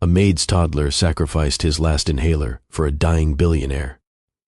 A Maid's toddler sacrificed his last inhaler for a dying billionaire.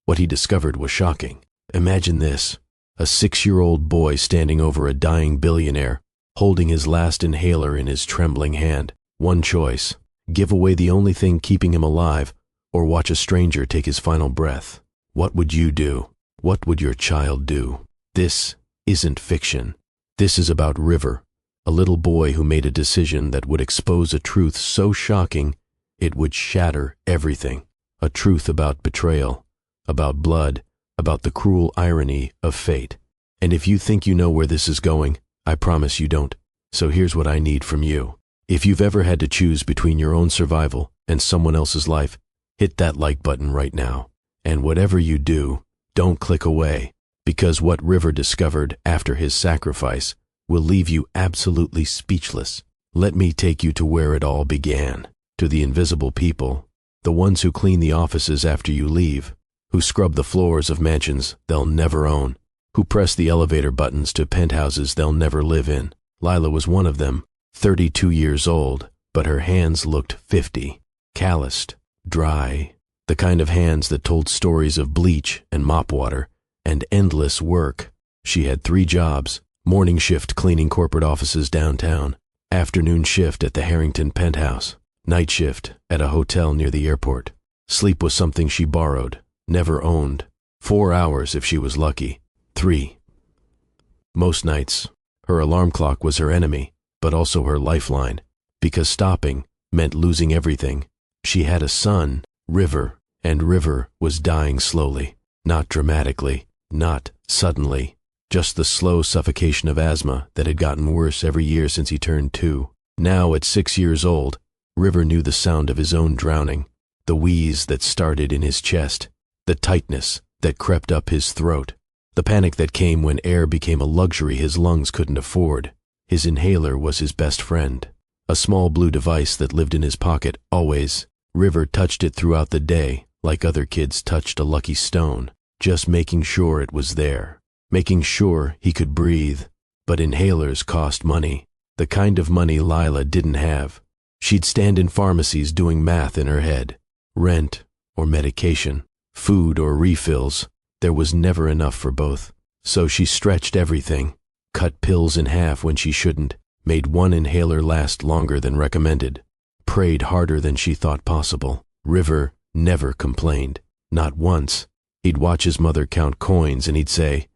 What he discovered was shocking. Imagine this, a 6-year-old boy standing over a dying billionaire, holding his last inhaler in his trembling hand. One choice, give away the only thing keeping him alive, or watch a stranger take his final breath. What would you do? What would your child do? This isn't fiction. This is about River, a little boy who made a decision that would expose a truth so shocking it would shatter everything. A truth about betrayal, about blood, about the cruel irony of fate. And if you think you know where this is going, I promise you don't. So here's what I need from you. If you've ever had to choose between your own survival and someone else's life, hit that like button right now. And whatever you do, don't click away, because what River discovered after his sacrifice will leave you absolutely speechless. Let me take you to where it all began, to the invisible people, the ones who clean the offices after you leave, who scrub the floors of mansions they'll never own, who press the elevator buttons to penthouses they'll never live in. Lila was one of them, 32 years old, but her hands looked 50, calloused, dry, the kind of hands that told stories of bleach and mop water and endless work. She had 3 jobs: morning shift cleaning corporate offices downtown, afternoon shift at the Harrington penthouse, night shift at a hotel near the airport. Sleep was something she borrowed, never owned. 4 hours if she was lucky. 3. Most nights, her alarm clock was her enemy, but also her lifeline, because stopping meant losing everything. She had a son, River, and River was dying slowly, not dramatically, not suddenly, just the slow suffocation of asthma that had gotten worse every year since he turned 2. Now, at 6 years old, River knew the sound of his own drowning, the wheeze that started in his chest, the tightness that crept up his throat, the panic that came when air became a luxury his lungs couldn't afford. His inhaler was his best friend, a small blue device that lived in his pocket always. River touched it throughout the day, like other kids touched a lucky stone, just making sure it was there, making sure he could breathe. But inhalers cost money, the kind of money Lila didn't have. She'd stand in pharmacies doing math in her head. Rent or medication, food or refills, there was never enough for both. So she stretched everything, cut pills in half when she shouldn't, made one inhaler last longer than recommended, prayed harder than she thought possible. River never complained, not once. He'd watch his mother count coins and he'd say,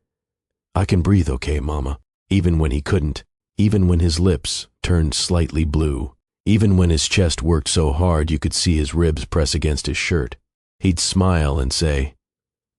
"I can breathe okay, Mama," even when he couldn't, even when his lips turned slightly blue, even when his chest worked so hard you could see his ribs press against his shirt. He'd smile and say,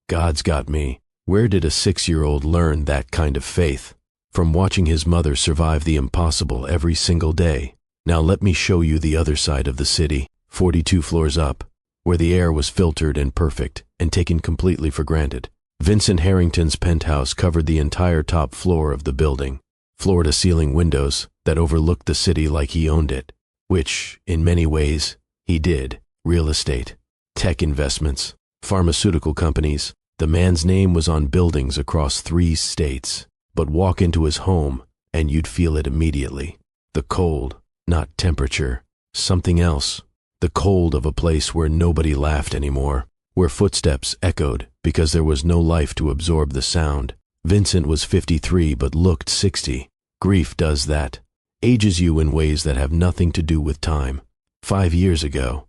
"God's got me." Where did a 6-year-old learn that kind of faith? From watching his mother survive the impossible every single day. Now let me show you the other side of the city, 42 floors up, where the air was filtered and perfect and taken completely for granted. Vincent Harrington's penthouse covered the entire top floor of the building, floor-to-ceiling windows that overlooked the city like he owned it, which, in many ways, he did. Real estate, tech investments, pharmaceutical companies. The man's name was on buildings across 3 states. But walk into his home and you'd feel it immediately. The cold, not temperature, something else. The cold of a place where nobody laughed anymore, where footsteps echoed because there was no life to absorb the sound. Vincent was 53 but looked 60. Grief does that, ages you in ways that have nothing to do with time. 5 years ago,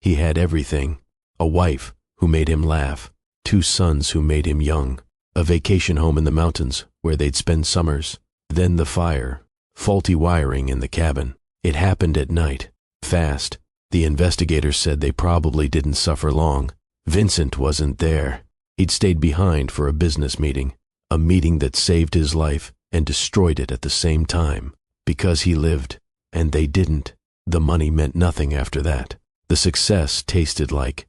he had everything: a wife who made him laugh, 2 sons who made him young, a vacation home in the mountains where they'd spend summers. Then the fire, faulty wiring in the cabin. It happened at night, fast. The investigators said they probably didn't suffer long. Vincent wasn't there. He'd stayed behind for a business meeting, a meeting that saved his life and destroyed it at the same time. Because he lived, and they didn't. The money meant nothing after that. The success tasted like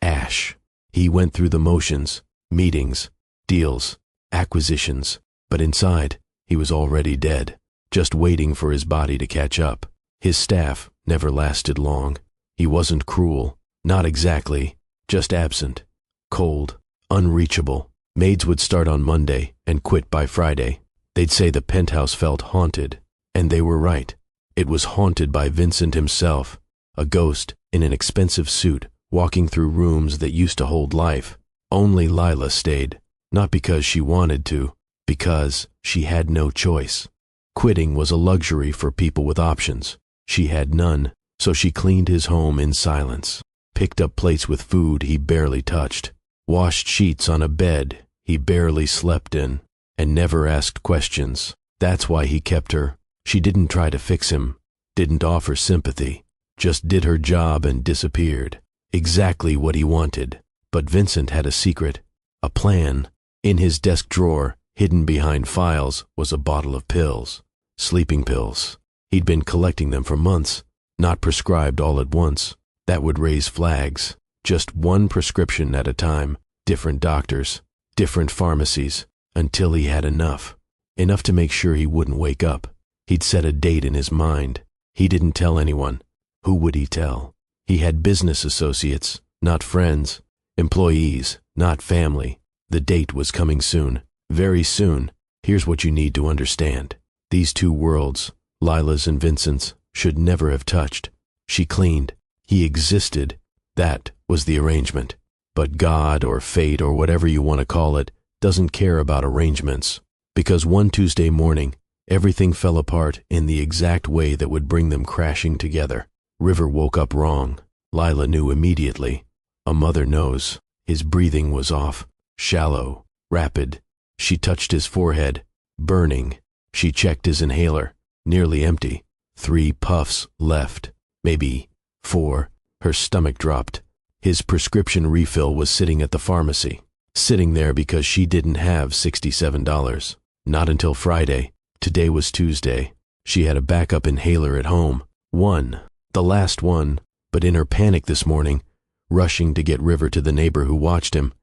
ash. He went through the motions, meetings, deals, acquisitions, but inside, he was already dead, just waiting for his body to catch up. His staff never lasted long. He wasn't cruel, not exactly, just absent, cold, unreachable. Maids would start on Monday and quit by Friday. They'd say the penthouse felt haunted, and they were right. It was haunted by Vincent himself, a ghost in an expensive suit, walking through rooms that used to hold life. Only Lila stayed, not because she wanted to, because she had no choice. Quitting was a luxury for people with options. She had none, so she cleaned his home in silence, picked up plates with food he barely touched, washed sheets on a bed he barely slept in, and never asked questions. That's why he kept her. She didn't try to fix him, didn't offer sympathy, just did her job and disappeared. Exactly what he wanted. But Vincent had a secret, a plan. In his desk drawer, hidden behind files, was a bottle of pills. Sleeping pills. He'd been collecting them for months, not prescribed all at once. That would raise flags. Just one prescription at a time, different doctors, different pharmacies, until he had enough. Enough to make sure he wouldn't wake up. He'd set a date in his mind. He didn't tell anyone. Who would he tell? He had business associates, not friends. Employees, not family. The date was coming soon. Very soon. Here's what you need to understand. These two worlds, Lila's and Vincent's, should never have touched. She cleaned. He existed. That was the arrangement. But God or fate or whatever you want to call it doesn't care about arrangements. Because one Tuesday morning, everything fell apart in the exact way that would bring them crashing together. River woke up wrong. Lila knew immediately. A mother knows. His breathing was off, shallow, rapid. She touched his forehead, burning. She checked his inhaler, nearly empty. 3 puffs left, maybe 4. Her stomach dropped. His prescription refill was sitting at the pharmacy, sitting there because she didn't have $67. Not until Friday. Today was Tuesday. She had a backup inhaler at home. One, the last one, but in her panic this morning, rushing to get River to the neighbor who watched him,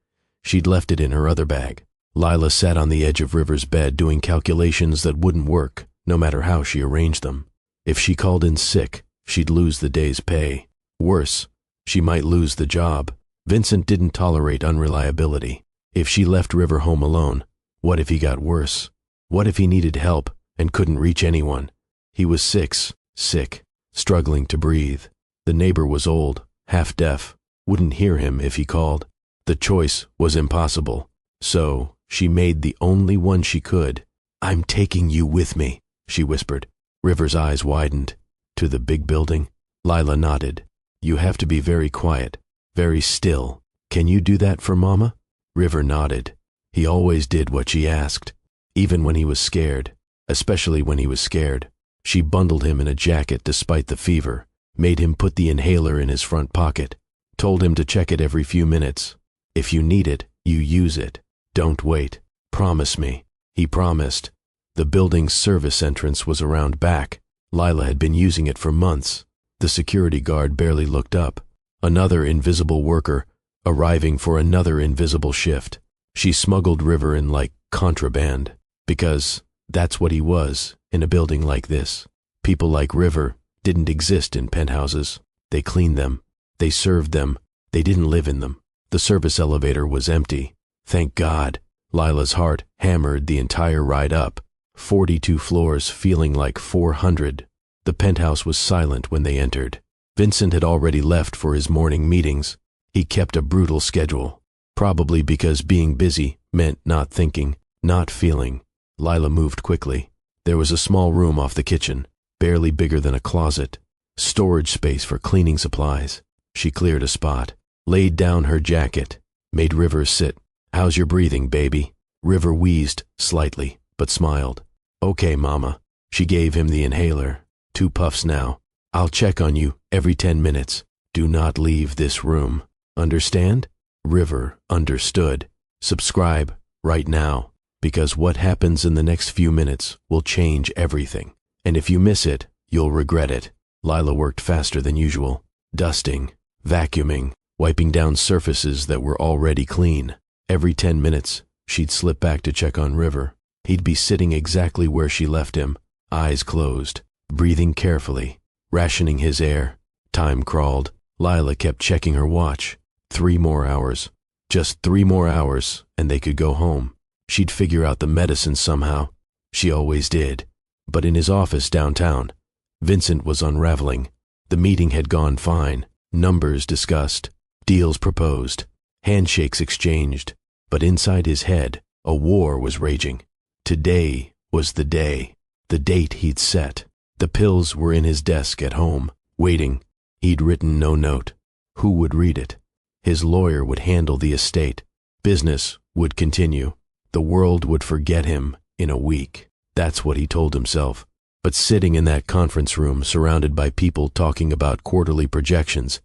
she'd left it in her other bag. Lila sat on the edge of River's bed doing calculations that wouldn't work, no matter how she arranged them. If she called in sick, she'd lose the day's pay. Worse, she might lose the job. Vincent didn't tolerate unreliability. If she left River home alone, what if he got worse? What if he needed help and couldn't reach anyone? He was sick, struggling to breathe. The neighbor was old, half deaf, wouldn't hear him if he called. The choice was impossible. So she made the only one she could. "I'm taking you with me," she whispered. River's eyes widened. "To the big building?" Lila nodded. "You have to be very quiet, very still. Can you do that for Mama?" River nodded. He always did what she asked, even when he was scared, especially when he was scared. She bundled him in a jacket despite the fever, made him put the inhaler in his front pocket, told him to check it every few minutes. "If you need it, you use it. Don't wait. Promise me." He promised. The building's service entrance was around back. Lila had been using it for months. The security guard barely looked up. Another invisible worker, arriving for another invisible shift. She smuggled River in like contraband, because that's what he was in a building like this. People like River didn't exist in penthouses. They cleaned them. They served them. They didn't live in them. The service elevator was empty. Thank God. Lila's heart hammered the entire ride up. 42 floors feeling like 400. The penthouse was silent when they entered. Vincent had already left for his morning meetings. He kept a brutal schedule, probably because being busy meant not thinking, not feeling. Lila moved quickly. There was a small room off the kitchen, barely bigger than a closet. Storage space for cleaning supplies. She cleared a spot, laid down her jacket, made River sit. "How's your breathing, baby?" River wheezed slightly, but smiled. "Okay, Mama." She gave him the inhaler. 2 puffs now. "I'll check on you every 10 minutes. Do not leave this room. Understand?" River understood. Subscribe right now, because what happens in the next few minutes will change everything. And if you miss it, you'll regret it. Lila worked faster than usual, dusting, vacuuming, wiping down surfaces that were already clean. Every 10 minutes, she'd slip back to check on River. He'd be sitting exactly where she left him, eyes closed, breathing carefully, rationing his air. Time crawled. Lila kept checking her watch. 3 more hours. Just 3 more hours, and they could go home. She'd figure out the medicine somehow. She always did. But in his office downtown, Vincent was unraveling. The meeting had gone fine, numbers discussed, deals proposed, handshakes exchanged, but inside his head, a war was raging. Today was the day, the date he'd set. The pills were in his desk at home, waiting. He'd written no note. Who would read it? His lawyer would handle the estate. Business would continue. The world would forget him in a week. That's what he told himself. But sitting in that conference room, surrounded by people talking about quarterly projections,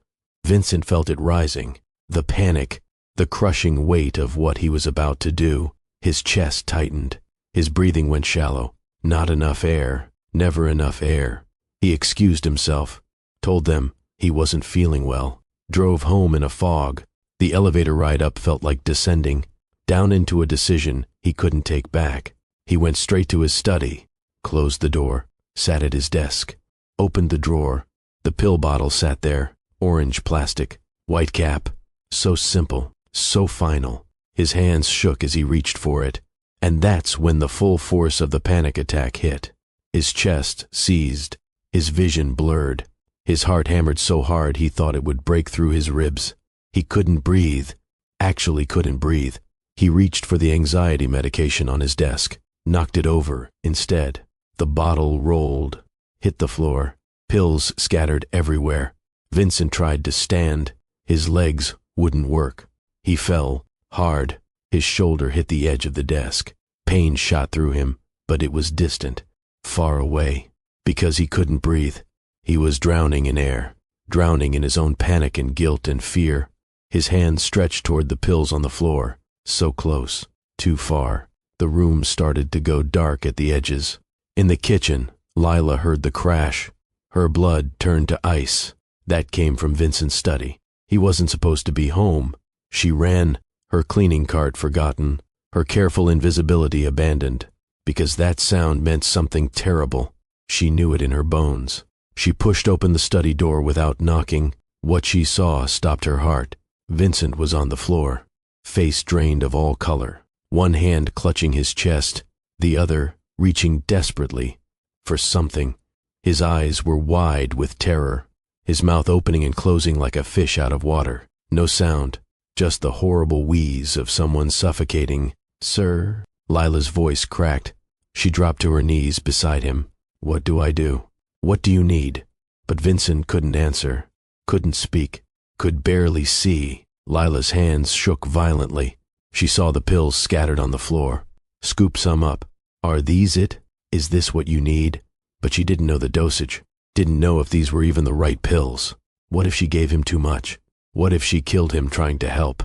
Vincent felt it rising. The panic, the crushing weight of what he was about to do. His chest tightened. His breathing went shallow. Not enough air. Never enough air. He excused himself, told them he wasn't feeling well, drove home in a fog. The elevator ride up felt like descending, down into a decision he couldn't take back. He went straight to his study, closed the door, sat at his desk, opened the drawer. The pill bottle sat there, orange plastic, white cap. So simple, so final. His hands shook as he reached for it, and that's when the full force of the panic attack hit. His chest seized, his vision blurred. His heart hammered so hard he thought it would break through his ribs. He couldn't breathe, actually couldn't breathe. He reached for the anxiety medication on his desk, knocked it over instead. The bottle rolled, hit the floor, pills scattered everywhere. Vincent tried to stand. His legs wouldn't work. He fell, hard. His shoulder hit the edge of the desk. Pain shot through him, but it was distant, far away, because he couldn't breathe. He was drowning in air, drowning in his own panic and guilt and fear. His hand stretched toward the pills on the floor, so close, too far. The room started to go dark at the edges. In the kitchen, Lila heard the crash. Her blood turned to ice. That came from Vincent's study. He wasn't supposed to be home. She ran, her cleaning cart forgotten, her careful invisibility abandoned, because that sound meant something terrible. She knew it in her bones. She pushed open the study door without knocking. What she saw stopped her heart. Vincent was on the floor, face drained of all color, one hand clutching his chest, the other reaching desperately for something. His eyes were wide with terror, his mouth opening and closing like a fish out of water. No sound, just the horrible wheeze of someone suffocating. "Sir?" Lila's voice cracked. She dropped to her knees beside him. "What do I do? What do you need?" But Vincent couldn't answer, couldn't speak, could barely see. Lila's hands shook violently. She saw the pills scattered on the floor. "Scoop some up. Are these it? Is this what you need?" But she didn't know the dosage, didn't know if these were even the right pills. What if she gave him too much? What if she killed him trying to help?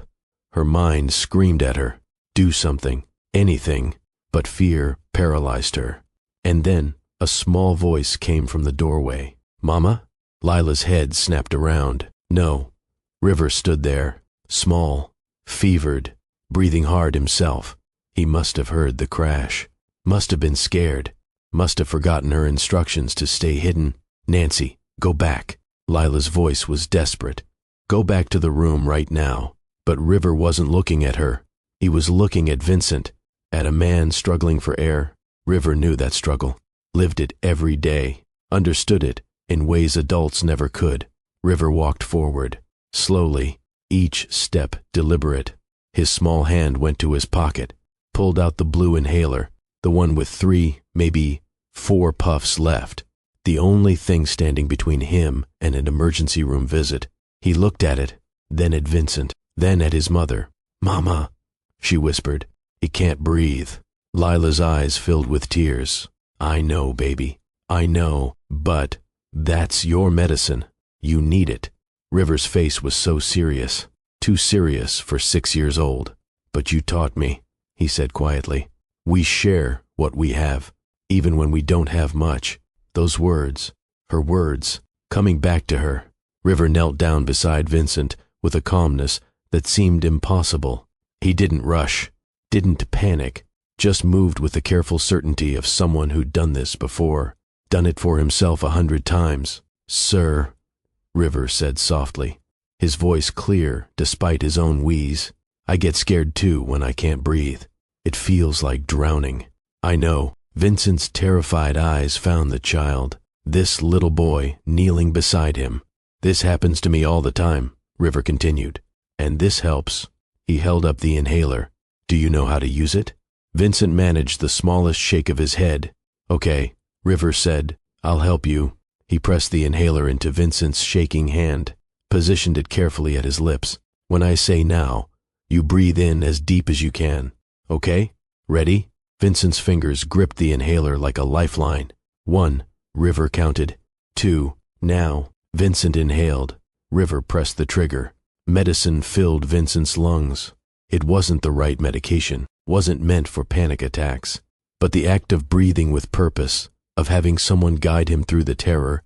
Her mind screamed at her, do something, anything, but fear paralyzed her. And then a small voice came from the doorway. "Mama?" Lila's head snapped around. No. River stood there, small, fevered, breathing hard himself. He must have heard the crash, must have been scared, must have forgotten her instructions to stay hidden. "Nancy, go back." Lila's voice was desperate. Go back to the room right now. But River wasn't looking at her. He was looking at Vincent, at a man struggling for air. River knew that struggle, lived it every day, understood it in ways adults never could. River walked forward, slowly, each step deliberate. His small hand went to his pocket, pulled out the blue inhaler, the one with 3, maybe 4 puffs left, the only thing standing between him and an emergency room visit. He looked at it, then at Vincent, then at his mother. "Mama," she whispered. "He can't breathe." Lila's eyes filled with tears. "I know, baby. I know, but that's your medicine. You need it." River's face was so serious, too serious for 6 years old. "But you taught me," he said quietly. "We share what we have, even when we don't have much." Those words, her words, coming back to her. River knelt down beside Vincent with a calmness that seemed impossible. He didn't rush, didn't panic, just moved with the careful certainty of someone who'd done this before, done it for himself 100 times. "Sir," River said softly, his voice clear despite his own wheeze. "I get scared too when I can't breathe. It feels like drowning." "I know." Vincent's terrified eyes found the child. this little boy kneeling beside him. This happens to me all the time, River continued. And this helps. He held up the inhaler. Do you know how to use it? Vincent managed the smallest shake of his head. Okay, River said. I'll help you. He pressed the inhaler into Vincent's shaking hand, positioned it carefully at his lips. When I say now, you breathe in as deep as you can. Okay? Ready? Vincent's fingers gripped the inhaler like a lifeline. 1, River counted. 2, now. Vincent inhaled. River pressed the trigger. Medicine filled Vincent's lungs. It wasn't the right medication, wasn't meant for panic attacks. But the act of breathing with purpose, of having someone guide him through the terror,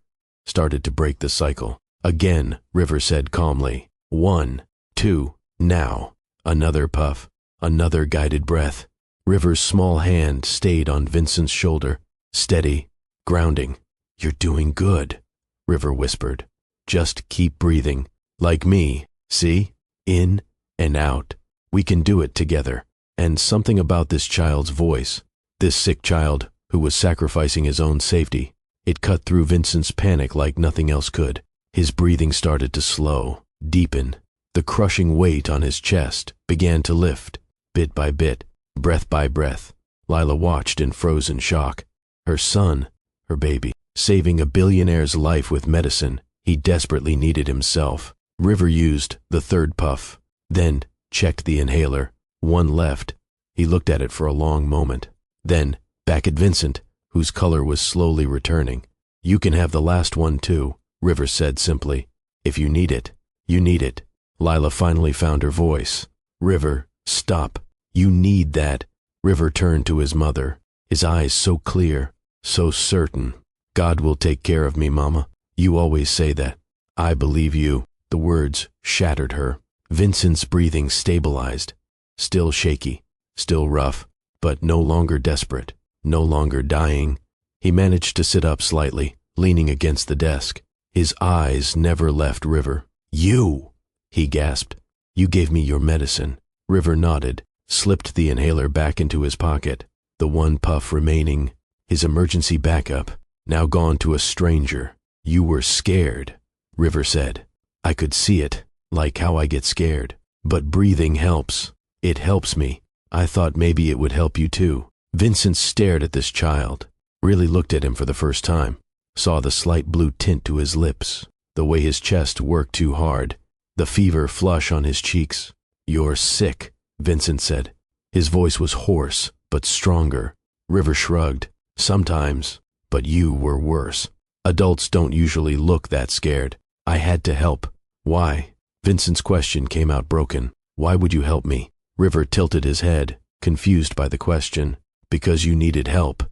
started to break the cycle. Again, River said calmly. 1, 2, now. Another puff, another guided breath. River's small hand stayed on Vincent's shoulder, steady, grounding. You're doing good, River whispered. Just keep breathing. Like me, see? In and out. We can do it together. And something about this child's voice, this sick child who was sacrificing his own safety, it cut through Vincent's panic like nothing else could. His breathing started to slow, deepen. The crushing weight on his chest began to lift, bit by bit, breath by breath. Lila watched in frozen shock. Her son, her baby, saving a billionaire's life with medicine he desperately needed himself. River used the third puff, then checked the inhaler. 1 left. He looked at it for a long moment. Then, back at Vincent, whose color was slowly returning. You can have the last one too, River said simply. If you need it, you need it. Lila finally found her voice. River, stop. You need that. River turned to his mother, his eyes so clear, so certain. God will take care of me, Mama. You always say that. I believe you. The words shattered her. Vincent's breathing stabilized. Still shaky, still rough, but no longer desperate, no longer dying. He managed to sit up slightly, leaning against the desk. His eyes never left River. You! He gasped. You gave me your medicine. River nodded, slipped the inhaler back into his pocket. The 1 puff remaining, his emergency backup, now gone to a stranger. You were scared, River said. I could see it, like how I get scared. But breathing helps. It helps me. I thought maybe it would help you too. Vincent stared at this child, really looked at him for the first time, saw the slight blue tint to his lips, the way his chest worked too hard, the fever flush on his cheeks. You're sick, Vincent said. His voice was hoarse, but stronger. River shrugged. Sometimes, but you were worse. Adults don't usually look that scared. I had to help. Why? Vincent's question came out broken. Why would you help me? River tilted his head, confused by the question. Because you needed help,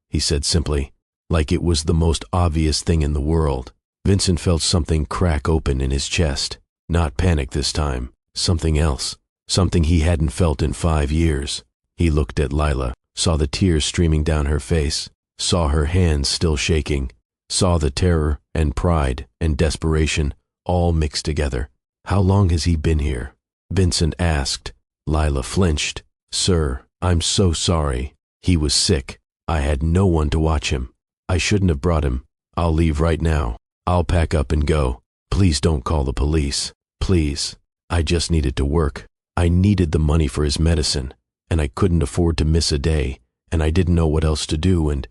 he said simply, like it was the most obvious thing in the world. Vincent felt something crack open in his chest. Not panic this time, something else, something he hadn't felt in 5 years. He looked at Lila, saw the tears streaming down her face, saw her hands still shaking, saw the terror and pride and desperation all mixed together. How long has he been here? Vincent asked. Lila flinched. Sir, I'm so sorry. He was sick. I had no one to watch him. I shouldn't have brought him. I'll leave right now. I'll pack up and go. Please don't call the police. Please. I just needed to work. I needed the money for his medicine, and I couldn't afford to miss a day, and I didn't know what else to do, and...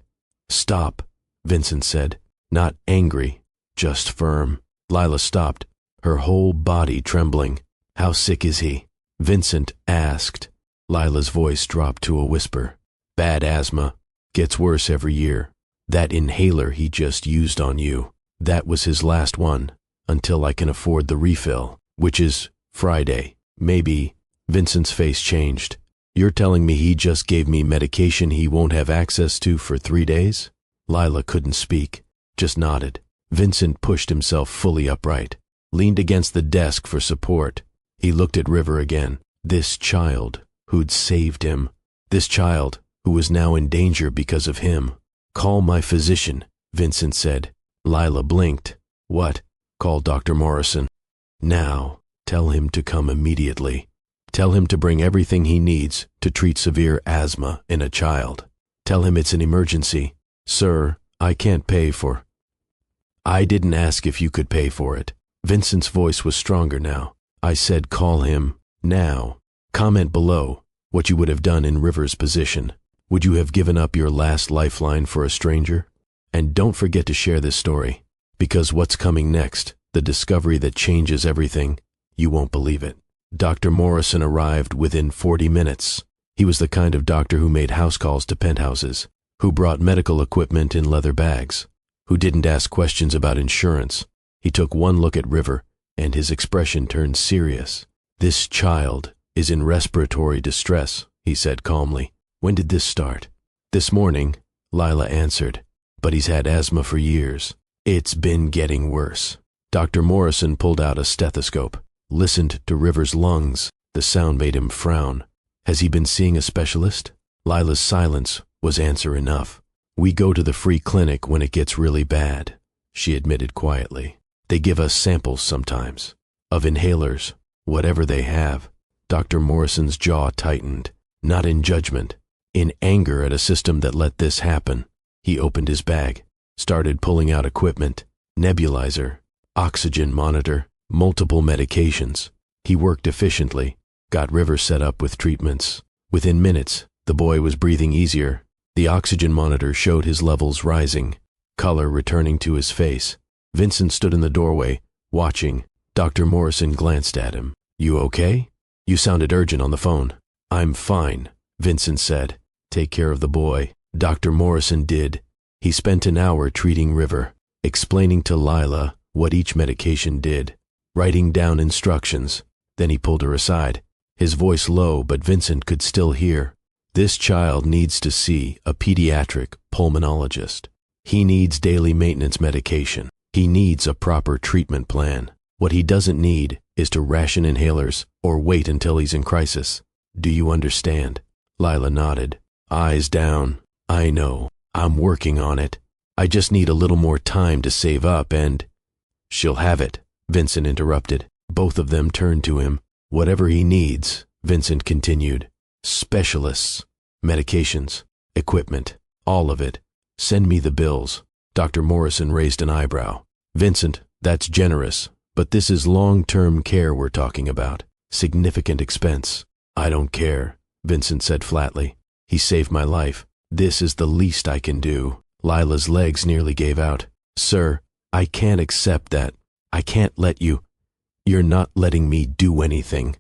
Stop, Vincent said, not angry, just firm. Lila stopped, her whole body trembling. How sick is he? Vincent asked. Lila's voice dropped to a whisper. Bad asthma. Gets worse every year. That inhaler he just used on you, that was his last one, until I can afford the refill, which is Friday. Maybe. Vincent's face changed. You're telling me he just gave me medication he won't have access to for 3 days? Lila couldn't speak, just nodded. Vincent pushed himself fully upright, leaned against the desk for support. He looked at River again. This child who'd saved him. This child who was now in danger because of him. Call my physician, Vincent said. Lila blinked. What? Call Dr. Morrison. Now, tell him to come immediately. Tell him to bring everything he needs to treat severe asthma in a child. Tell him it's an emergency. Sir, I can't pay for... I didn't ask if you could pay for it. Vincent's voice was stronger now. I said call him now. Comment below what you would have done in River's position. Would you have given up your last lifeline for a stranger? And don't forget to share this story, because what's coming next, the discovery that changes everything, you won't believe it. Dr. Morrison arrived within 40 minutes. He was the kind of doctor who made house calls to penthouses, who brought medical equipment in leather bags, who didn't ask questions about insurance. He took one look at River, and his expression turned serious. This child is in respiratory distress, he said calmly. When did this start? This morning, Lila answered, but he's had asthma for years. It's been getting worse. Dr. Morrison pulled out a stethoscope, listened to River's lungs. The sound made him frown. Has he been seeing a specialist? Lila's silence was answer enough. We go to the free clinic when it gets really bad, she admitted quietly. They give us samples sometimes, of inhalers, whatever they have. Dr. Morrison's jaw tightened, not in judgment, in anger at a system that let this happen. He opened his bag, started pulling out equipment, nebulizer, oxygen monitor, multiple medications. He worked efficiently, got River set up with treatments. Within minutes, the boy was breathing easier. The oxygen monitor showed his levels rising, color returning to his face. Vincent stood in the doorway, watching. Dr. Morrison glanced at him. You okay? You sounded urgent on the phone. I'm fine, Vincent said. Take care of the boy. Dr. Morrison did. He spent an hour treating River, explaining to Lila what each medication did, writing down instructions. Then he pulled her aside, his voice low, but Vincent could still hear. This child needs to see a pediatric pulmonologist. He needs daily maintenance medication. He needs a proper treatment plan. What he doesn't need is to ration inhalers or wait until he's in crisis. Do you understand? Lila nodded, eyes down. I know. I'm working on it. I just need a little more time to save up and… She'll have it, Vincent interrupted. Both of them turned to him. Whatever he needs, Vincent continued. Specialists, medications, equipment, all of it. Send me the bills. Dr. Morrison raised an eyebrow. Vincent, that's generous, but this is long-term care we're talking about. Significant expense. I don't care, Vincent said flatly. He saved my life. This is the least I can do. Lila's legs nearly gave out. Sir, I can't accept that. I can't let you. You're not letting me do anything,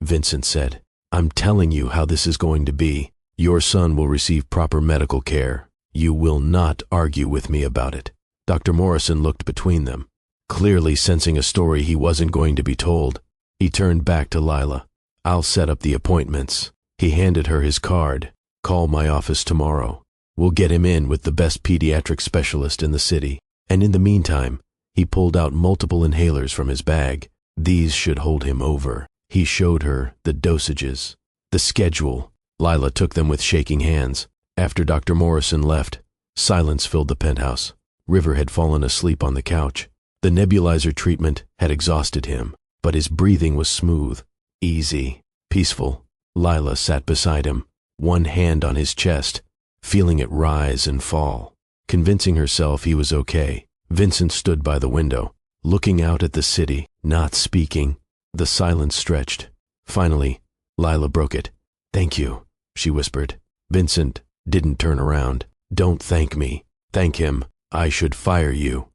Vincent said. I'm telling you how this is going to be. Your son will receive proper medical care. You will not argue with me about it. Dr. Morrison looked between them, clearly sensing a story he wasn't going to be told. He turned back to Lila. I'll set up the appointments. He handed her his card. Call my office tomorrow. We'll get him in with the best pediatric specialist in the city. And in the meantime, he pulled out multiple inhalers from his bag. These should hold him over. He showed her the dosages, the schedule. Lila took them with shaking hands. After Dr. Morrison left, silence filled the penthouse. River had fallen asleep on the couch. The nebulizer treatment had exhausted him, but his breathing was smooth, easy, peaceful. Lila sat beside him, one hand on his chest, feeling it rise and fall. Convincing herself he was okay, Vincent stood by the window, looking out at the city, not speaking. The silence stretched. Finally, Lila broke it. Thank you, she whispered. Vincent didn't turn around. Don't thank me. Thank him. I should fire you,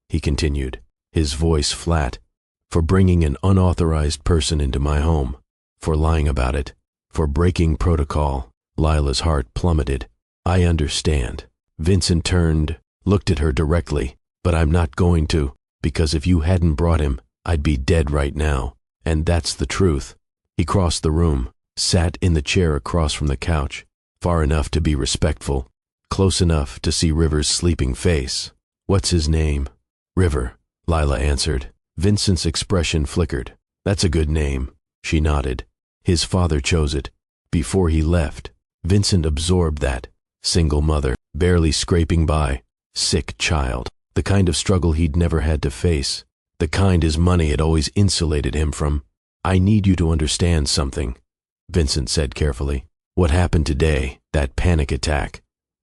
he continued, his voice flat, for bringing an unauthorized person into my home, for lying about it, for breaking protocol. Lila's heart plummeted. I understand. Vincent turned, looked at her directly. But I'm not going to, because if you hadn't brought him, I'd be dead right now. And that's the truth. He crossed the room, sat in the chair across from the couch, far enough to be respectful, close enough to see River's sleeping face. What's his name? River, Lila answered. Vincent's expression flickered. That's a good name, she nodded. His father chose it. Before he left, Vincent absorbed that. Single mother, barely scraping by, sick child. The kind of struggle he'd never had to face, the kind his money had always insulated him from. I need you to understand something, Vincent said carefully. What happened today, that panic attack,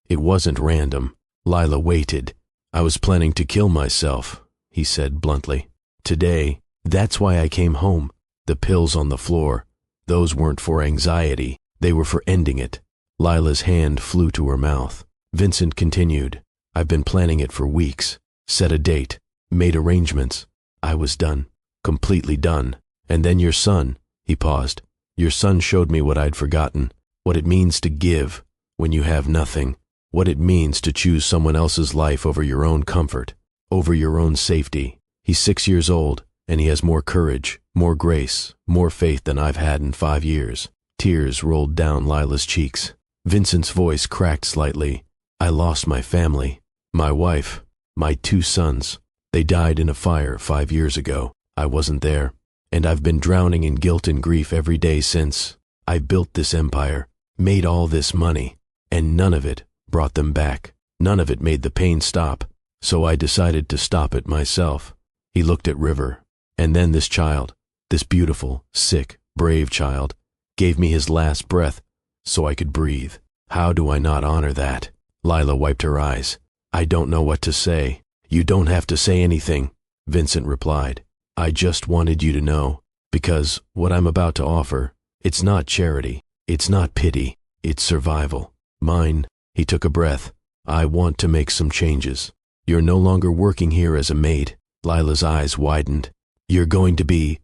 it wasn't random. Lila waited. I was planning to kill myself, he said bluntly. Today, that's why I came home. The pills on the floor, those weren't for anxiety, they were for ending it. Lila's hand flew to her mouth. Vincent continued, I've been planning it for weeks. Set a date, made arrangements. I was done, completely done. And then your son, he paused. Your son showed me what I'd forgotten, what it means to give when you have nothing, what it means to choose someone else's life over your own comfort, over your own safety. He's 6 years old, and he has more courage, more grace, more faith than I've had in 5 years. Tears rolled down Lila's cheeks. Vincent's voice cracked slightly. I lost my family, my wife, my 2 sons. They died in a fire 5 years ago. I wasn't there. And I've been drowning in guilt and grief every day since. I built this empire, made all this money, and none of it brought them back. None of it made the pain stop. So I decided to stop it myself. He looked at River. And then this child, this beautiful, sick, brave child, gave me his last breath so I could breathe. How do I not honor that? Lila wiped her eyes. I don't know what to say. You don't have to say anything, Vincent replied. I just wanted you to know, because what I'm about to offer, it's not charity, it's not pity, it's survival. Mine, he took a breath. I want to make some changes. You're no longer working here as a maid. Lila's eyes widened. You're going to be…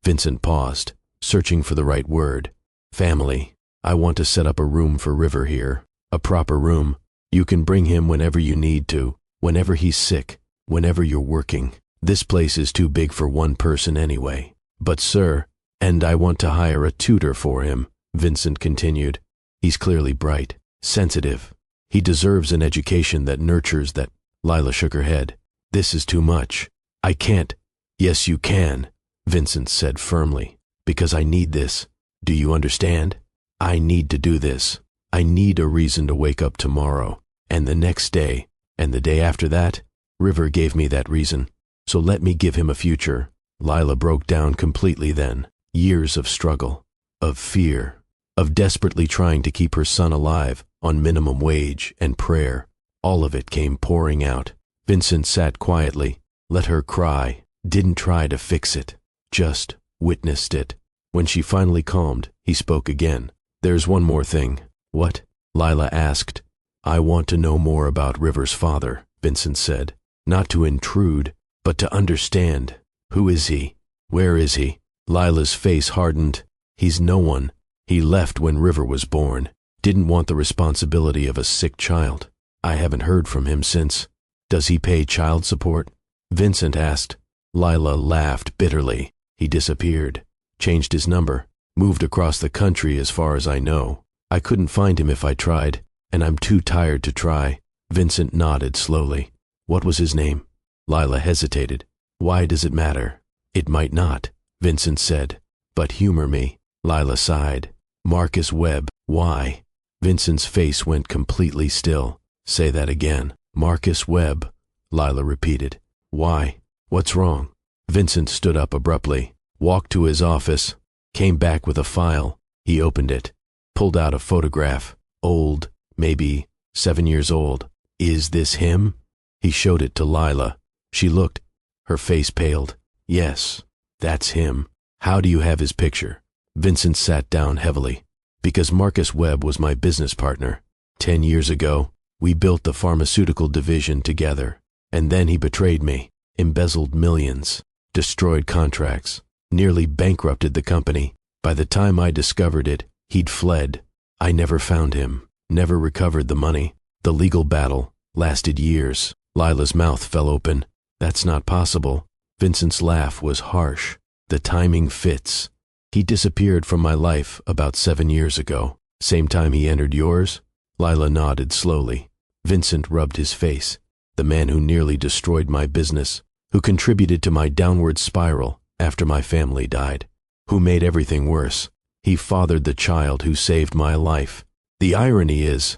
Vincent paused, searching for the right word. Family. I want to set up a room for River here, a proper room. You can bring him whenever you need to, whenever he's sick, whenever you're working. This place is too big for one person anyway. But sir, and I want to hire a tutor for him, Vincent continued. He's clearly bright, sensitive. He deserves an education that nurtures that. Lila shook her head. This is too much. I can't. Yes, you can, Vincent said firmly, because I need this. Do you understand? I need to do this. I need a reason to wake up tomorrow, and the next day, and the day after that. River gave me that reason. So let me give him a future. Lila broke down completely then. Years of struggle, of fear, of desperately trying to keep her son alive on minimum wage and prayer. All of it came pouring out. Vincent sat quietly, let her cry, didn't try to fix it, just witnessed it. When she finally calmed, he spoke again. There's one more thing. What? Lila asked. I want to know more about River's father, Vincent said. Not to intrude, but to understand. Who is he? Where is he? Lila's face hardened. He's no one. He left when River was born. Didn't want the responsibility of a sick child. I haven't heard from him since. Does he pay child support? Vincent asked. Lila laughed bitterly. He disappeared. Changed his number. Moved across the country as far as I know. I couldn't find him if I tried, and I'm too tired to try. Vincent nodded slowly. What was his name? Lila hesitated. Why does it matter? It might not, Vincent said. But humor me. Lila sighed. Marcus Webb. Why? Vincent's face went completely still. Say that again. Marcus Webb, Lila repeated. Why? What's wrong? Vincent stood up abruptly, walked to his office, came back with a file. He opened it, pulled out a photograph. Old, maybe 7 years old. Is this him? He showed it to Lila. She looked. Her face paled. Yes, that's him. How do you have his picture? Vincent sat down heavily. Because Marcus Webb was my business partner. 10 years ago, we built the pharmaceutical division together. And then he betrayed me, embezzled millions, destroyed contracts, nearly bankrupted the company. By the time I discovered it, he'd fled. I never found him, never recovered the money. The legal battle lasted years. Lila's mouth fell open. That's not possible. Vincent's laugh was harsh. The timing fits. He disappeared from my life about 7 years ago. Same time he entered yours? Lila nodded slowly. Vincent rubbed his face. The man who nearly destroyed my business, who contributed to my downward spiral after my family died, who made everything worse. He fathered the child who saved my life. The irony is…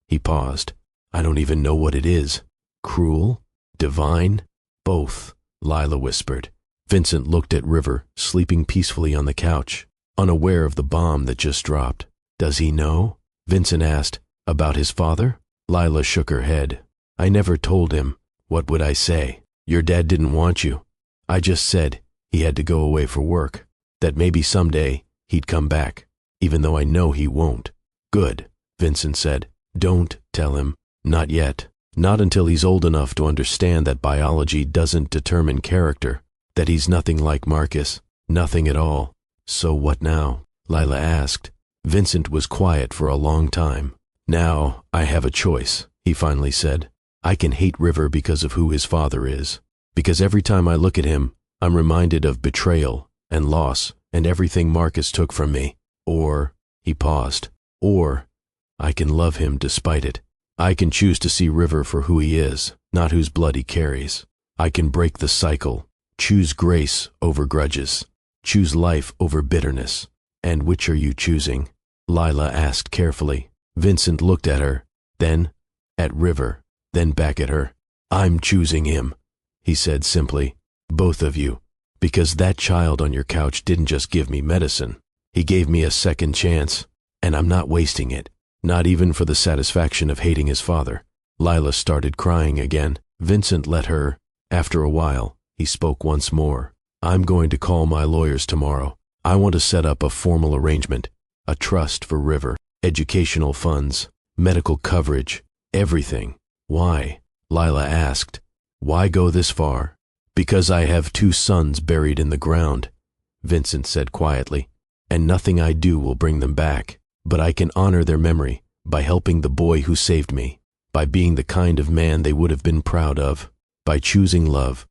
He paused. I don't even know what it is. Cruel? Divine? Both, Lila whispered. Vincent looked at River, sleeping peacefully on the couch, unaware of the bomb that just dropped. Does he know? Vincent asked. About his father? Lila shook her head. I never told him. What would I say? Your dad didn't want you. I just said he had to go away for work, that maybe someday he'd come back, even though I know he won't. Good, Vincent said. Don't tell him. Not yet. Not until he's old enough to understand that biology doesn't determine character, that he's nothing like Marcus, nothing at all. So what now? Lila asked. Vincent was quiet for a long time. Now I have a choice, he finally said. I can hate River because of who his father is. Because every time I look at him, I'm reminded of betrayal and loss and everything Marcus took from me. Or, he paused, or I can love him despite it. I can choose to see River for who he is, not whose blood he carries. I can break the cycle, choose grace over grudges, choose life over bitterness. And which are you choosing? Lila asked carefully. Vincent looked at her, then at River, then back at her. I'm choosing him, he said simply. Both of you. Because that child on your couch didn't just give me medicine. He gave me a second chance, and I'm not wasting it. Not even for the satisfaction of hating his father. Lila started crying again. Vincent let her. After a while, he spoke once more. I'm going to call my lawyers tomorrow. I want to set up a formal arrangement, a trust for River, educational funds, medical coverage, everything. Why? Lila asked. Why go this far? Because I have 2 sons buried in the ground, Vincent said quietly, and nothing I do will bring them back. But I can honor their memory by helping the boy who saved me, by being the kind of man they would have been proud of, by choosing love,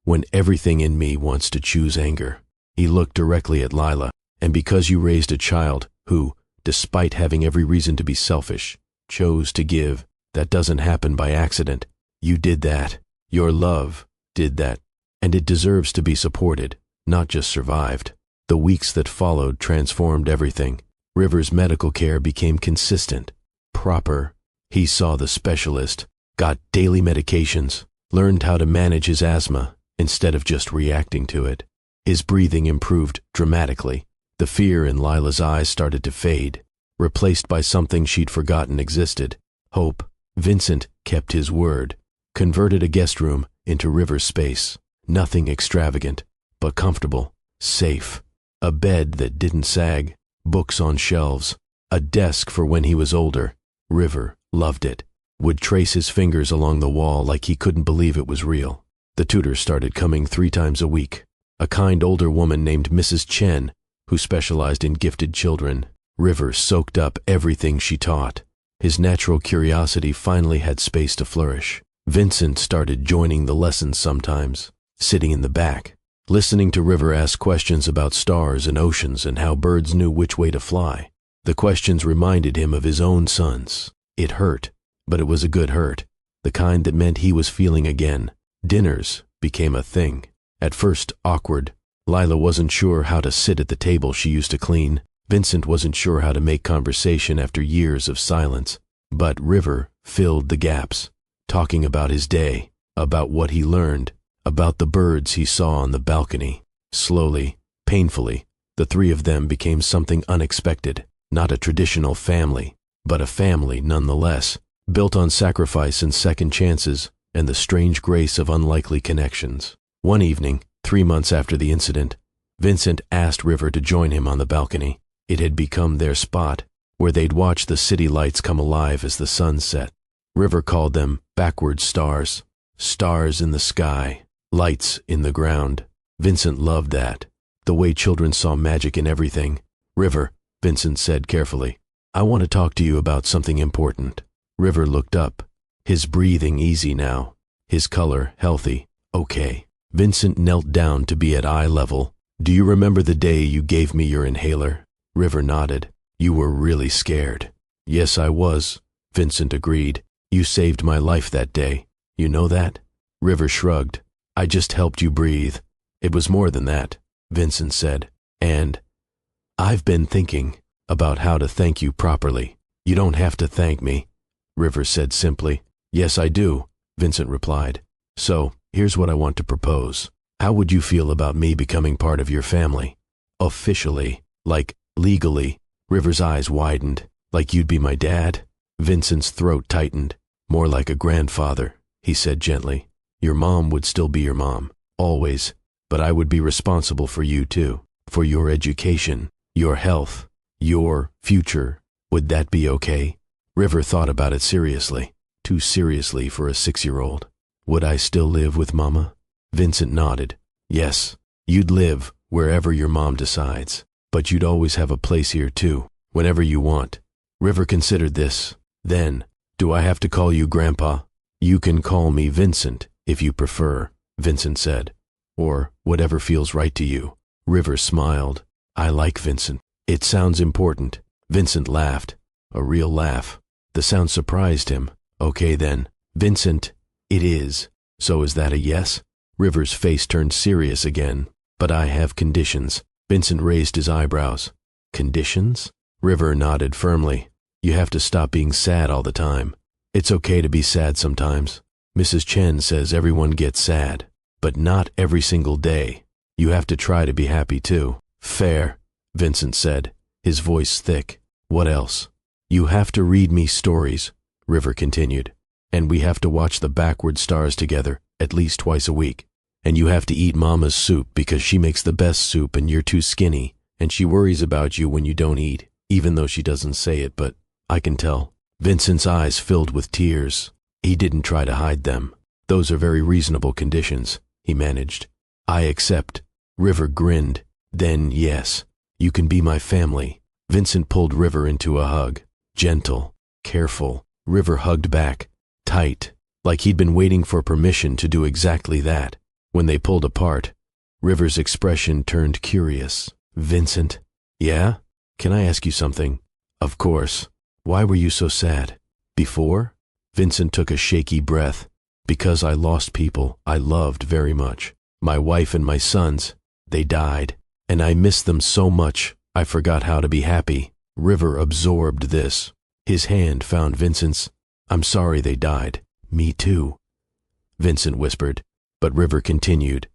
when everything in me wants to choose anger. He looked directly at Lila. And because you raised a child who, despite having every reason to be selfish, chose to give, that doesn't happen by accident. You did that. Your love did that. And it deserves to be supported, not just survived. The weeks that followed transformed everything. River's medical care became consistent, proper. He saw the specialist, got daily medications, learned how to manage his asthma instead of just reacting to it. His breathing improved dramatically. The fear in Lila's eyes started to fade, replaced by something she'd forgotten existed. Hope. Vincent kept his word, converted a guest room into River's space. Nothing extravagant, but comfortable, safe. A bed that didn't sag, books on shelves, a desk for when he was older. River loved it, would trace his fingers along the wall like he couldn't believe it was real. The tutors started coming 3 times a week. A kind older woman named Mrs. Chen, who specialized in gifted children. River soaked up everything she taught. His natural curiosity finally had space to flourish. Vincent started joining the lessons sometimes, sitting in the back, listening to River ask questions about stars and oceans and how birds knew which way to fly. The questions reminded him of his own sons. It hurt, but it was a good hurt, the kind that meant he was feeling again. Dinners became a thing. At first awkward. Lila wasn't sure how to sit at the table she used to clean. Vincent wasn't sure how to make conversation after years of silence. But River filled the gaps, talking about his day, about what he learned, about the birds he saw on the balcony. Slowly, painfully, the 3 of them became something unexpected. Not a traditional family, but a family nonetheless, built on sacrifice and second chances and the strange grace of unlikely connections. One evening, 3 months after the incident, Vincent asked River to join him on the balcony. It had become their spot, where they'd watch the city lights come alive as the sun set. River called them backward stars. Stars in the sky, lights in the ground. Vincent loved that, the way children saw magic in everything. River, Vincent said carefully, I want to talk to you about something important. River looked up, his breathing easy now, his color healthy. Okay. Vincent knelt down to be at eye level. Do you remember the day you gave me your inhaler? River nodded. You were really scared. Yes, I was, Vincent agreed. You saved my life that day. You know that? River shrugged. I just helped you breathe. It was more than that, Vincent said. And I've been thinking about how to thank you properly. You don't have to thank me, River said simply. Yes, I do, Vincent replied. So, here's what I want to propose. How would you feel about me becoming part of your family? Officially, like legally. River's eyes widened. Like you'd be my dad? Vincent's throat tightened. More like a grandfather. he said gently. Your mom would still be your mom, always, but I would be responsible for you too, for your education, your health, your future. Would that be okay? River thought about it seriously, too seriously for a 6-year-old. Would I still live with Mama? Vincent nodded. Yes, you'd live wherever your mom decides, but you'd always have a place here too, whenever you want. River considered this. Then, do I have to call you Grandpa? You can call me Vincent, if you prefer, Vincent said, or whatever feels right to you. River smiled. I like Vincent. It sounds important. Vincent laughed, a real laugh. The sound surprised him. Okay then, Vincent, it is. So is that a yes? River's face turned serious again. But I have conditions. Vincent raised his eyebrows. Conditions? River nodded firmly. You have to stop being sad all the time. It's okay to be sad sometimes. Mrs. Chen says everyone gets sad, but not every single day. You have to try to be happy too. Fair, Vincent said, his voice thick. What else? You have to read me stories, River continued, and we have to watch the backward stars together at least twice a week. And you have to eat Mama's soup because she makes the best soup and you're too skinny, and she worries about you when you don't eat, even though she doesn't say it, but I can tell. Vincent's eyes filled with tears. He didn't try to hide them. Those are very reasonable conditions, he managed. I accept. River grinned. Then, yes, you can be my family. Vincent pulled River into a hug. Gentle, careful. River hugged back, tight, like he'd been waiting for permission to do exactly that. When they pulled apart, River's expression turned curious. Vincent? Yeah? Can I ask you something? Of course. Why were you so sad? Before? Vincent took a shaky breath. Because I lost people I loved very much. My wife and my sons, they died. And I missed them so much, I forgot how to be happy. River absorbed this. His hand found Vincent's. I'm sorry they died. Me too, Vincent whispered. But River continued.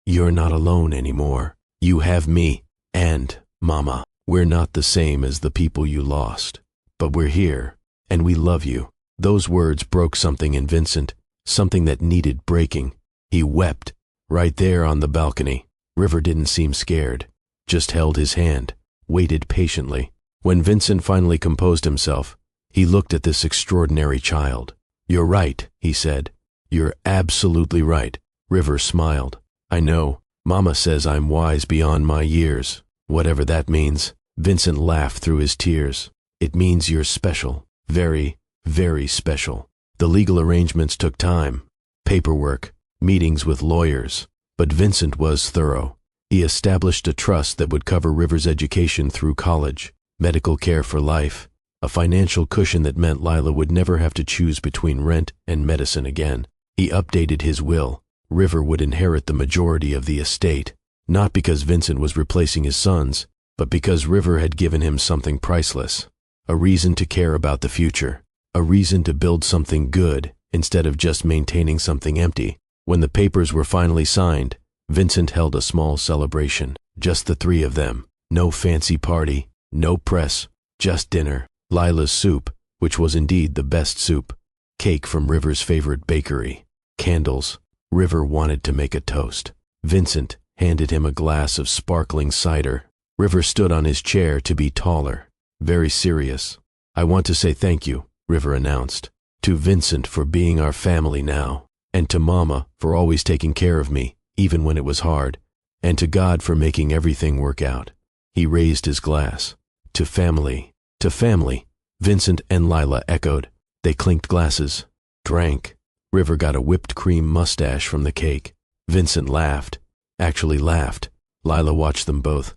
You're not alone anymore. You have me and Mama. We're not the same as the people you lost, but we're here, and we love you. Those words broke something in Vincent, something that needed breaking. He wept, right there on the balcony. River didn't seem scared, just held his hand, waited patiently. When Vincent finally composed himself, he looked at this extraordinary child. You're right, he said. You're absolutely right. River smiled. I know. Mama says I'm wise beyond my years. Whatever that means. Vincent laughed through his tears. It means you're special. Very, very special. The legal arrangements took time. Paperwork, meetings with lawyers. But Vincent was thorough. He established a trust that would cover River's education through college, medical care for life, a financial cushion that meant Lila would never have to choose between rent and medicine again. He updated his will. River would inherit the majority of the estate, not because Vincent was replacing his sons, but because River had given him something priceless, a reason to care about the future, a reason to build something good instead of just maintaining something empty. When the papers were finally signed, Vincent held a small celebration, just the three of them. No fancy party, no press, just dinner, Lila's soup, which was indeed the best soup, cake from River's favorite bakery, candles. River wanted to make a toast. Vincent handed him a glass of sparkling cider. River stood on his chair to be taller, very serious. I want to say thank you, River announced, to Vincent for being our family now, and to Mama for always taking care of me, even when it was hard, and to God for making everything work out. He raised his glass. To family, Vincent and Lila echoed. They clinked glasses, drank. River got a whipped cream mustache from the cake. Vincent laughed, actually laughed. Lila watched them both.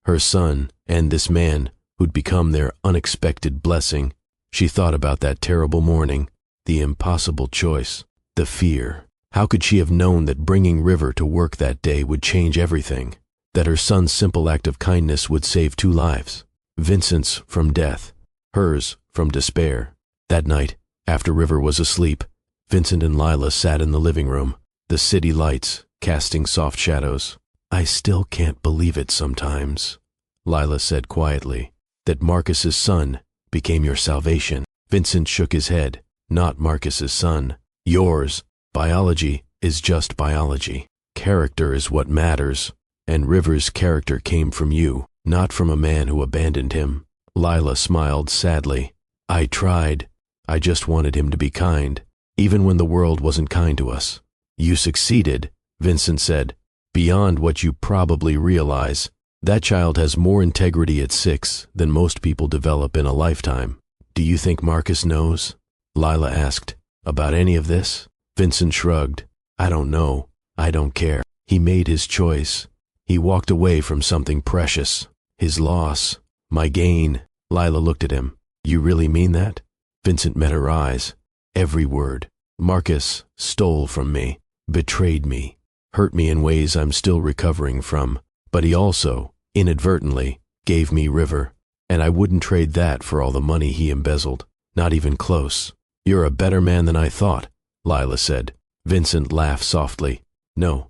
Her son and this man who'd become their unexpected blessing. She thought about that terrible morning, the impossible choice, the fear. How could she have known that bringing River to work that day would change everything? That her son's simple act of kindness would save 2 lives? Vincent's from death, hers from despair. That night, after River was asleep, Vincent and Lila sat in the living room, the city lights casting soft shadows. I still can't believe it sometimes, Lila said quietly, that Marcus's son became your salvation. Vincent shook his head. Not Marcus's son. Yours. Biology is just biology. Character is what matters, and River's character came from you, not from a man who abandoned him. Lila smiled sadly. I tried. I just wanted him to be kind, even when the world wasn't kind to us. You succeeded, Vincent said. Beyond what you probably realize, that child has more integrity at 6 than most people develop in a lifetime. Do you think Marcus knows? Lila asked. About any of this? Vincent shrugged. I don't know. I don't care. He made his choice. He walked away from something precious. His loss. My gain. Lila looked at him. You really mean that? Vincent met her eyes. Every word. Marcus stole from me, betrayed me, hurt me in ways I'm still recovering from, but he also, inadvertently, gave me River, and I wouldn't trade that for all the money he embezzled. Not even close. You're a better man than I thought, Lila said. Vincent laughed softly. No,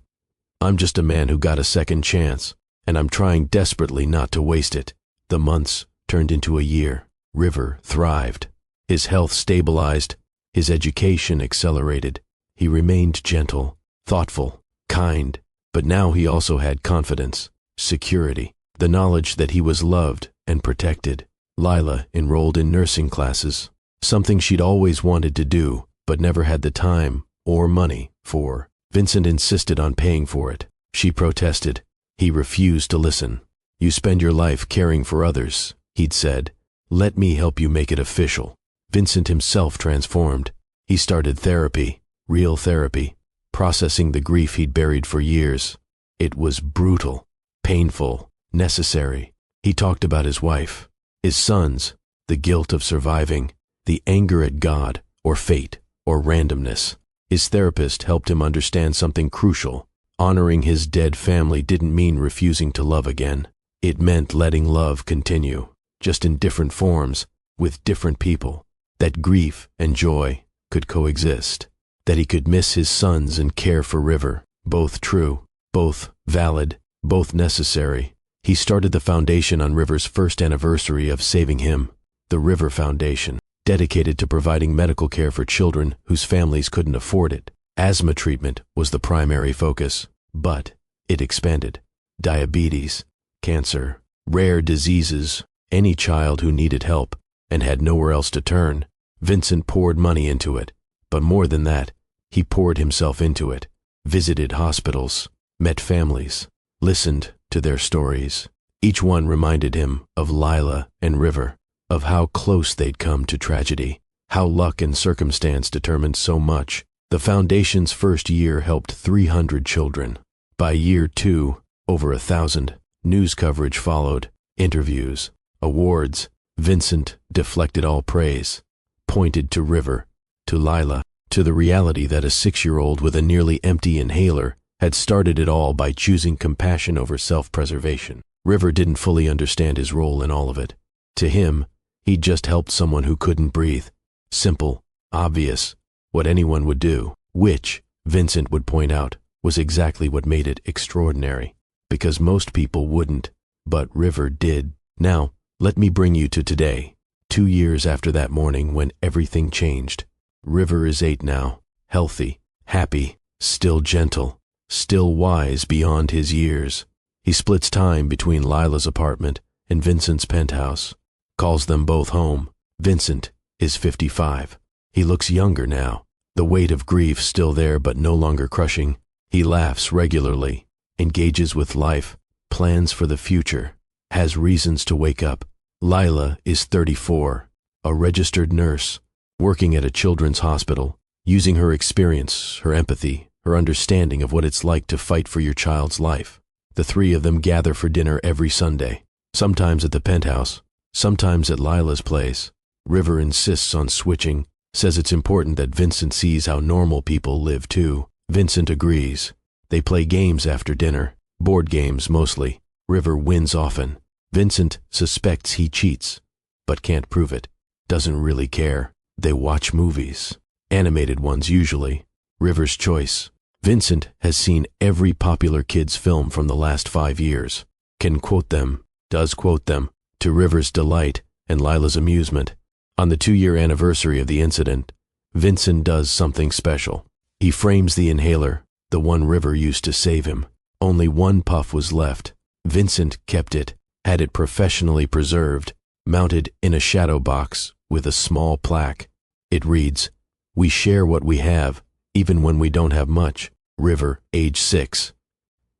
I'm just a man who got a second chance, and I'm trying desperately not to waste it. The months turned into a year. River thrived. His health stabilized. His education accelerated. He remained gentle, thoughtful, kind, but now he also had confidence, security, the knowledge that he was loved and protected. Lila enrolled in nursing classes, something she'd always wanted to do, but never had the time or money for. Vincent insisted on paying for it. She protested. He refused to listen. You spend your life caring for others, he'd said. Let me help you make it official. Vincent himself transformed. He started therapy, real therapy, processing the grief he'd buried for years. It was brutal, painful, necessary. He talked about his wife, his sons, the guilt of surviving, the anger at God, or fate, or randomness. His therapist helped him understand something crucial. Honoring his dead family didn't mean refusing to love again. It meant letting love continue, just in different forms, with different people. That grief and joy could coexist. That he could miss his sons and care for River. Both true, both valid, both necessary. He started the foundation on River's first anniversary of saving him, the River Foundation, dedicated to providing medical care for children whose families couldn't afford it. Asthma treatment was the primary focus, but it expanded. Diabetes, cancer, rare diseases, any child who needed help and had nowhere else to turn. Vincent poured money into it, but more than that, he poured himself into it, visited hospitals, met families, listened to their stories. Each one reminded him of Lila and River, of how close they'd come to tragedy, how luck and circumstance determined so much. The foundation's first year helped 300 children. By year 2, over 1,000. News coverage followed, interviews, awards. Vincent deflected all praise, pointed to River, to Lila, to the reality that a 6-year-old with a nearly empty inhaler had started it all by choosing compassion over self-preservation. River didn't fully understand his role in all of it. To him, he'd just helped someone who couldn't breathe. Simple, obvious, what anyone would do, which, Vincent would point out, was exactly what made it extraordinary, because most people wouldn't, but River did. Now, let me bring you to today, 2 years after that morning when everything changed. River is 8 now, healthy, happy, still gentle, still wise beyond his years. He splits time between Lila's apartment and Vincent's penthouse, calls them both home. Vincent is 55. He looks younger now, the weight of grief still there but no longer crushing. He laughs regularly, engages with life, plans for the future, has reasons to wake up. Lila is 34, a registered nurse, working at a children's hospital, using her experience, her empathy, her understanding of what it's like to fight for your child's life. The 3 of them gather for dinner every Sunday, sometimes at the penthouse, sometimes at Lila's place. River insists on switching, says it's important that Vincent sees how normal people live too. Vincent agrees. They play games after dinner, board games mostly. River wins often. Vincent suspects he cheats, but can't prove it. Doesn't really care. They watch movies. Animated ones usually. River's choice. Vincent has seen every popular kids' film from the last 5 years. Can quote them, does quote them, to River's delight and Lila's amusement. On the 2-year anniversary of the incident, Vincent does something special. He frames the inhaler, the one River used to save him. Only one puff was left. Vincent kept it, had it professionally preserved, mounted in a shadow box with a small plaque. It reads, "We share what we have, even when we don't have much. River, age 6.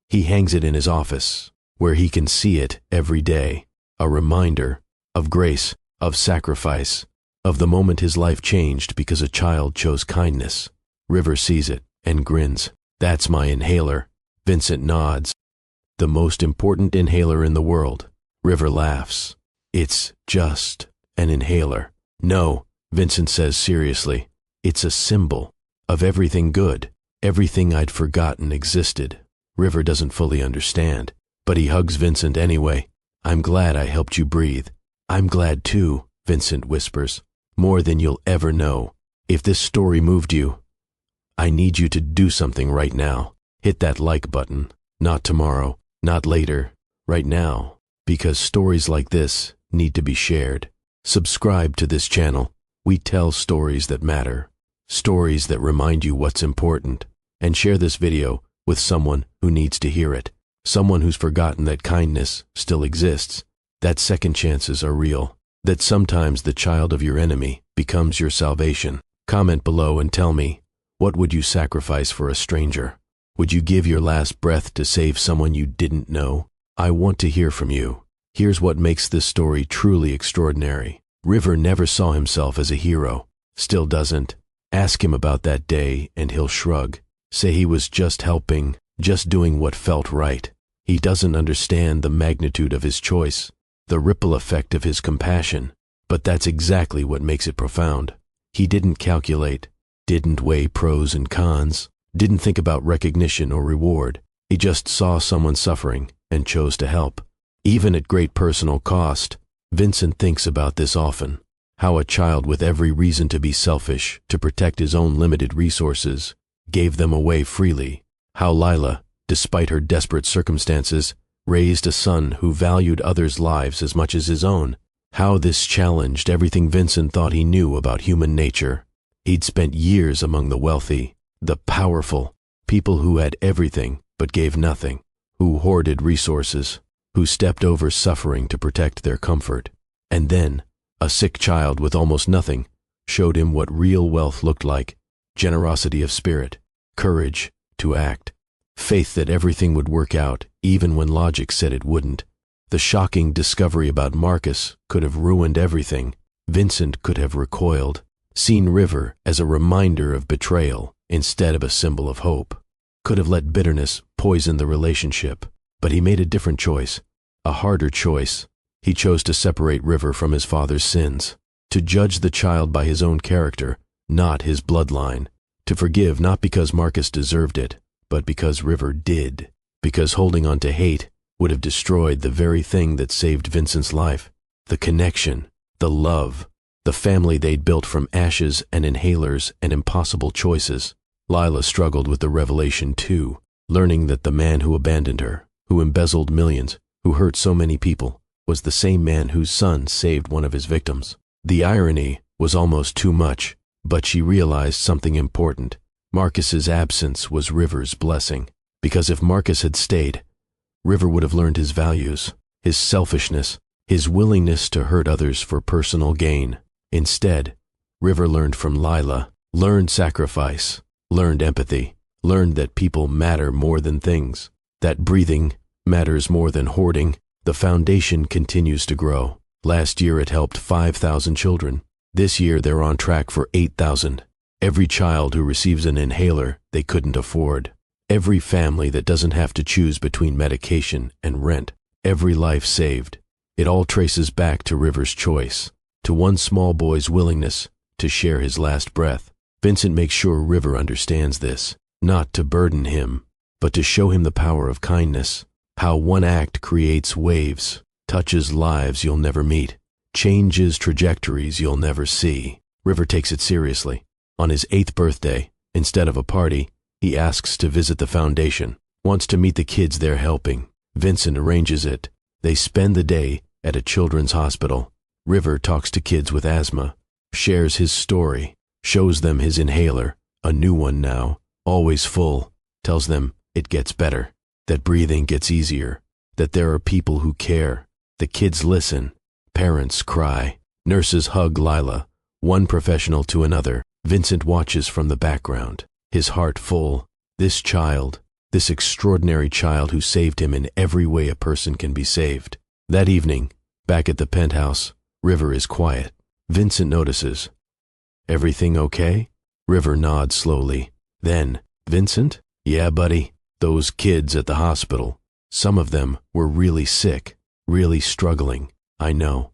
He hangs it in his office, where he can see it every day. A reminder of grace, of sacrifice, of the moment his life changed because a child chose kindness. River sees it and grins. That's my inhaler. Vincent nods. The most important inhaler in the world. River laughs. It's just an inhaler. No, Vincent says seriously. It's a symbol of everything good, everything I'd forgotten existed. River doesn't fully understand, but he hugs Vincent anyway. I'm glad I helped you breathe. I'm glad too, Vincent whispers. More than you'll ever know. If this story moved you, I need you to do something right now. Hit that like button. Not tomorrow, not later, right now. Because stories like this need to be shared. Subscribe to this channel. We tell stories that matter. Stories that remind you what's important. And share this video with someone who needs to hear it. Someone who's forgotten that kindness still exists. That second chances are real. That sometimes the child of your enemy becomes your salvation. Comment below and tell me, what would you sacrifice for a stranger? Would you give your last breath to save someone you didn't know? I want to hear from you. Here's what makes this story truly extraordinary. River never saw himself as a hero. Still doesn't. Ask him about that day and he'll shrug. Say he was just helping, just doing what felt right. He doesn't understand the magnitude of his choice, the ripple effect of his compassion, but that's exactly what makes it profound. He didn't calculate, didn't weigh pros and cons, didn't think about recognition or reward. He just saw someone suffering and chose to help. Even at great personal cost, Vincent thinks about this often. How a child with every reason to be selfish, to protect his own limited resources, gave them away freely. How Lila, despite her desperate circumstances, raised a son who valued others' lives as much as his own. How this challenged everything Vincent thought he knew about human nature. He'd spent years among the wealthy, the powerful, people who had everything but gave nothing, who hoarded resources, who stepped over suffering to protect their comfort. And then, a sick child with almost nothing showed him what real wealth looked like: generosity of spirit, courage to act, faith that everything would work out even when logic said it wouldn't. The shocking discovery about Marcus could have ruined everything. Vincent could have recoiled, seen River as a reminder of betrayal instead of a symbol of hope. Could have let bitterness poison the relationship. But he made a different choice, a harder choice. He chose to separate River from his father's sins, to judge the child by his own character, not his bloodline, to forgive not because Marcus deserved it, but because River did, because holding on to hate would have destroyed the very thing that saved Vincent's life, the connection, the love, the family they'd built from ashes and inhalers and impossible choices. Lila struggled with the revelation too, learning that the man who abandoned her, who embezzled millions, who hurt so many people, was the same man whose son saved one of his victims. The irony was almost too much, but she realized something important. Marcus's absence was River's blessing, because if Marcus had stayed, River would have learned his values, his selfishness, his willingness to hurt others for personal gain. Instead, River learned from Lila, learned sacrifice, learned empathy, learned that people matter more than things, that breathing matters more than hoarding. The foundation continues to grow. Last year it helped 5,000 children. This year they're on track for 8,000. Every child who receives an inhaler they couldn't afford. Every family that doesn't have to choose between medication and rent. Every life saved. It all traces back to River's choice, to one small boy's willingness to share his last breath. Vincent makes sure River understands this, not to burden him, but to show him the power of kindness. How one act creates waves, touches lives you'll never meet, changes trajectories you'll never see. River takes it seriously. On his 8th birthday, instead of a party, he asks to visit the foundation, wants to meet the kids they're helping. Vincent arranges it. They spend the day at a children's hospital. River talks to kids with asthma, shares his story, shows them his inhaler, a new one now, always full, tells them it gets better, that breathing gets easier, that there are people who care. The kids listen, parents cry, nurses hug Lila, one professional to another. Vincent watches from the background, his heart full. This child, this extraordinary child who saved him in every way a person can be saved. That evening, back at the penthouse, River is quiet. Vincent notices. Everything okay? River nods slowly. Then, Vincent? Yeah, buddy. Those kids at the hospital. Some of them were really sick, really struggling. I know.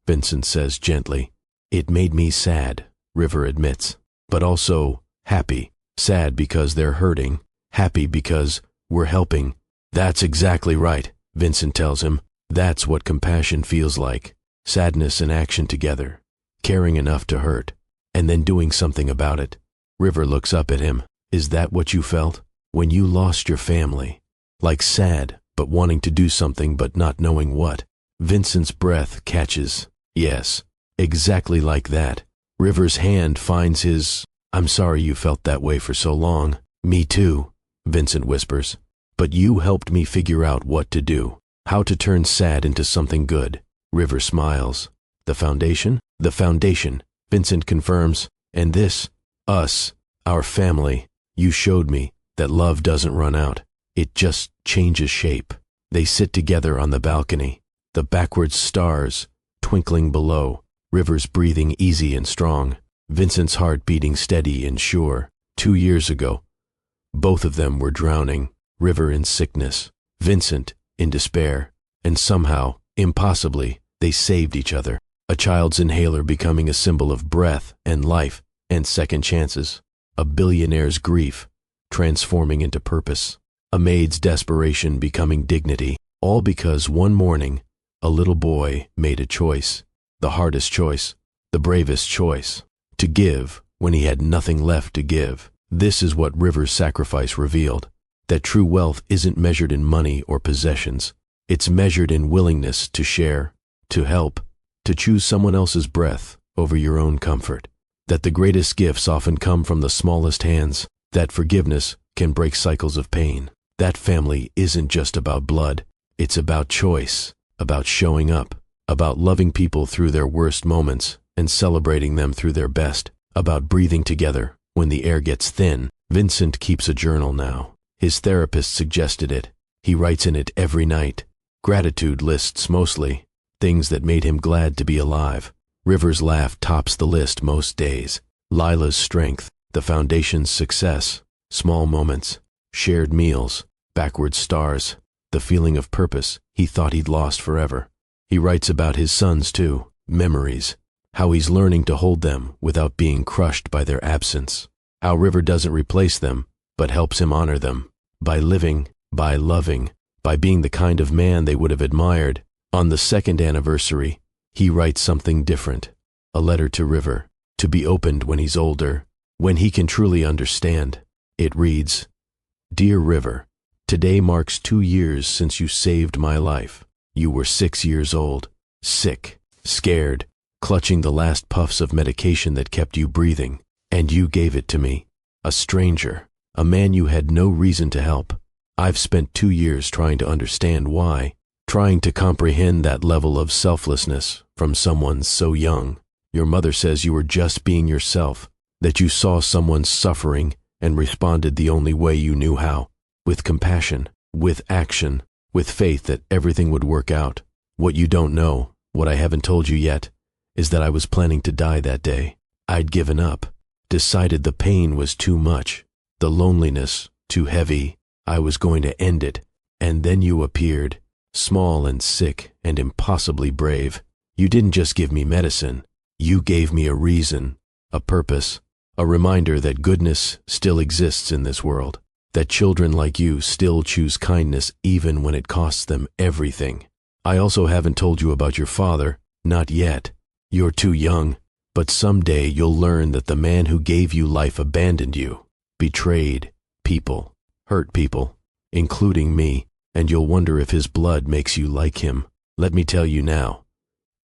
Vincent says gently. It made me sad, River admits, but also happy. Sad because they're hurting, happy because we're helping. That's exactly right, Vincent tells him. That's what compassion feels like. Sadness and action together. Caring enough to hurt, and then doing something about it. River looks up at him. Is that what you felt? When you lost your family? Like sad, but wanting to do something but not knowing what? Vincent's breath catches. Yes, exactly like that. River's hand finds his. I'm sorry you felt that way for so long. Me too, Vincent whispers. But you helped me figure out what to do. How to turn sad into something good. River smiles. The foundation? The foundation, Vincent confirms. And this, us, our family, you showed me that love doesn't run out. It just changes shape. They sit together on the balcony, the backwards stars twinkling below, River's breathing easy and strong, Vincent's heart beating steady and sure. 2 years ago, both of them were drowning, River in sickness, Vincent in despair, and somehow, impossibly, they saved each other. A child's inhaler becoming a symbol of breath and life and second chances. A billionaire's grief transforming into purpose. A maid's desperation becoming dignity. All because one morning, a little boy made a choice. The hardest choice, the bravest choice. To give when he had nothing left to give. This is what River's sacrifice revealed. That true wealth isn't measured in money or possessions. It's measured in willingness to share, to help, to choose someone else's breath over your own comfort. That the greatest gifts often come from the smallest hands. That forgiveness can break cycles of pain. That family isn't just about blood. It's about choice, about showing up, about loving people through their worst moments and celebrating them through their best, about breathing together when the air gets thin. Vincent keeps a journal now. His therapist suggested it. He writes in it every night. Gratitude lists mostly, things that made him glad to be alive. River's laugh tops the list most days. Lila's strength, the foundation's success, small moments, shared meals, backward stars, the feeling of purpose he thought he'd lost forever. He writes about his sons too, memories, how he's learning to hold them without being crushed by their absence. How River doesn't replace them, but helps him honor them, by living, by loving, by being the kind of man they would have admired. On the 2nd anniversary, he writes something different, a letter to River, to be opened when he's older, when he can truly understand. It reads, Dear River, today marks 2 years since you saved my life. You were 6 years old, sick, scared, clutching the last puffs of medication that kept you breathing, and you gave it to me, a stranger, a man you had no reason to help. I've spent 2 years trying to understand why, trying to comprehend that level of selflessness from someone so young. Your mother says you were just being yourself, that you saw someone suffering and responded the only way you knew how, with compassion, with action, with faith that everything would work out. What you don't know, what I haven't told you yet, is that I was planning to die that day. I'd given up, decided the pain was too much, the loneliness too heavy. I was going to end it, and then you appeared, small and sick and impossibly brave. You didn't just give me medicine, you gave me a reason, a purpose, a reminder that goodness still exists in this world, that children like you still choose kindness even when it costs them everything. I also haven't told you about your father, not yet. You're too young, but someday you'll learn that the man who gave you life abandoned you, betrayed people, hurt people, including me, and you'll wonder if his blood makes you like him. Let me tell you now,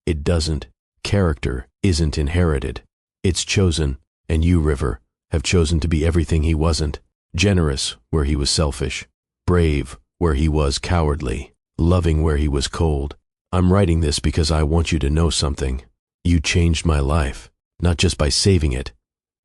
it doesn't. Character isn't inherited. It's chosen, and you, River, have chosen to be everything he wasn't. Generous where he was selfish. Brave where he was cowardly. Loving where he was cold. I'm writing this because I want you to know something. You changed my life, not just by saving it,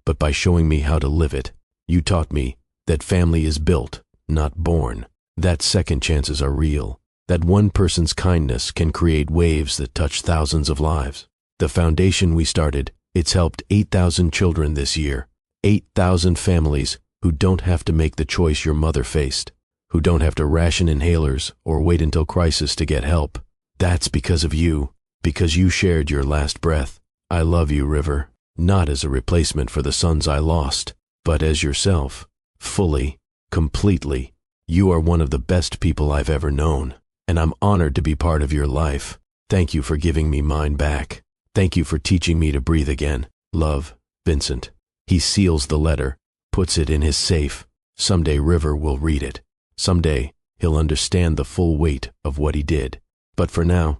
but by showing me how to live it. You taught me that family is built, not born. That second chances are real. That one person's kindness can create waves that touch thousands of lives. The foundation we started, it's helped 8,000 children this year. 8,000 families who don't have to make the choice your mother faced, who don't have to ration inhalers or wait until crisis to get help. That's because of you, because you shared your last breath. I love you, River, not as a replacement for the sons I lost, but as yourself, fully, completely. You are one of the best people I've ever known, and I'm honored to be part of your life. Thank you for giving me mine back. Thank you for teaching me to breathe again. Love, Vincent. He seals the letter, puts it in his safe. Someday River will read it. Someday he'll understand the full weight of what he did. But for now,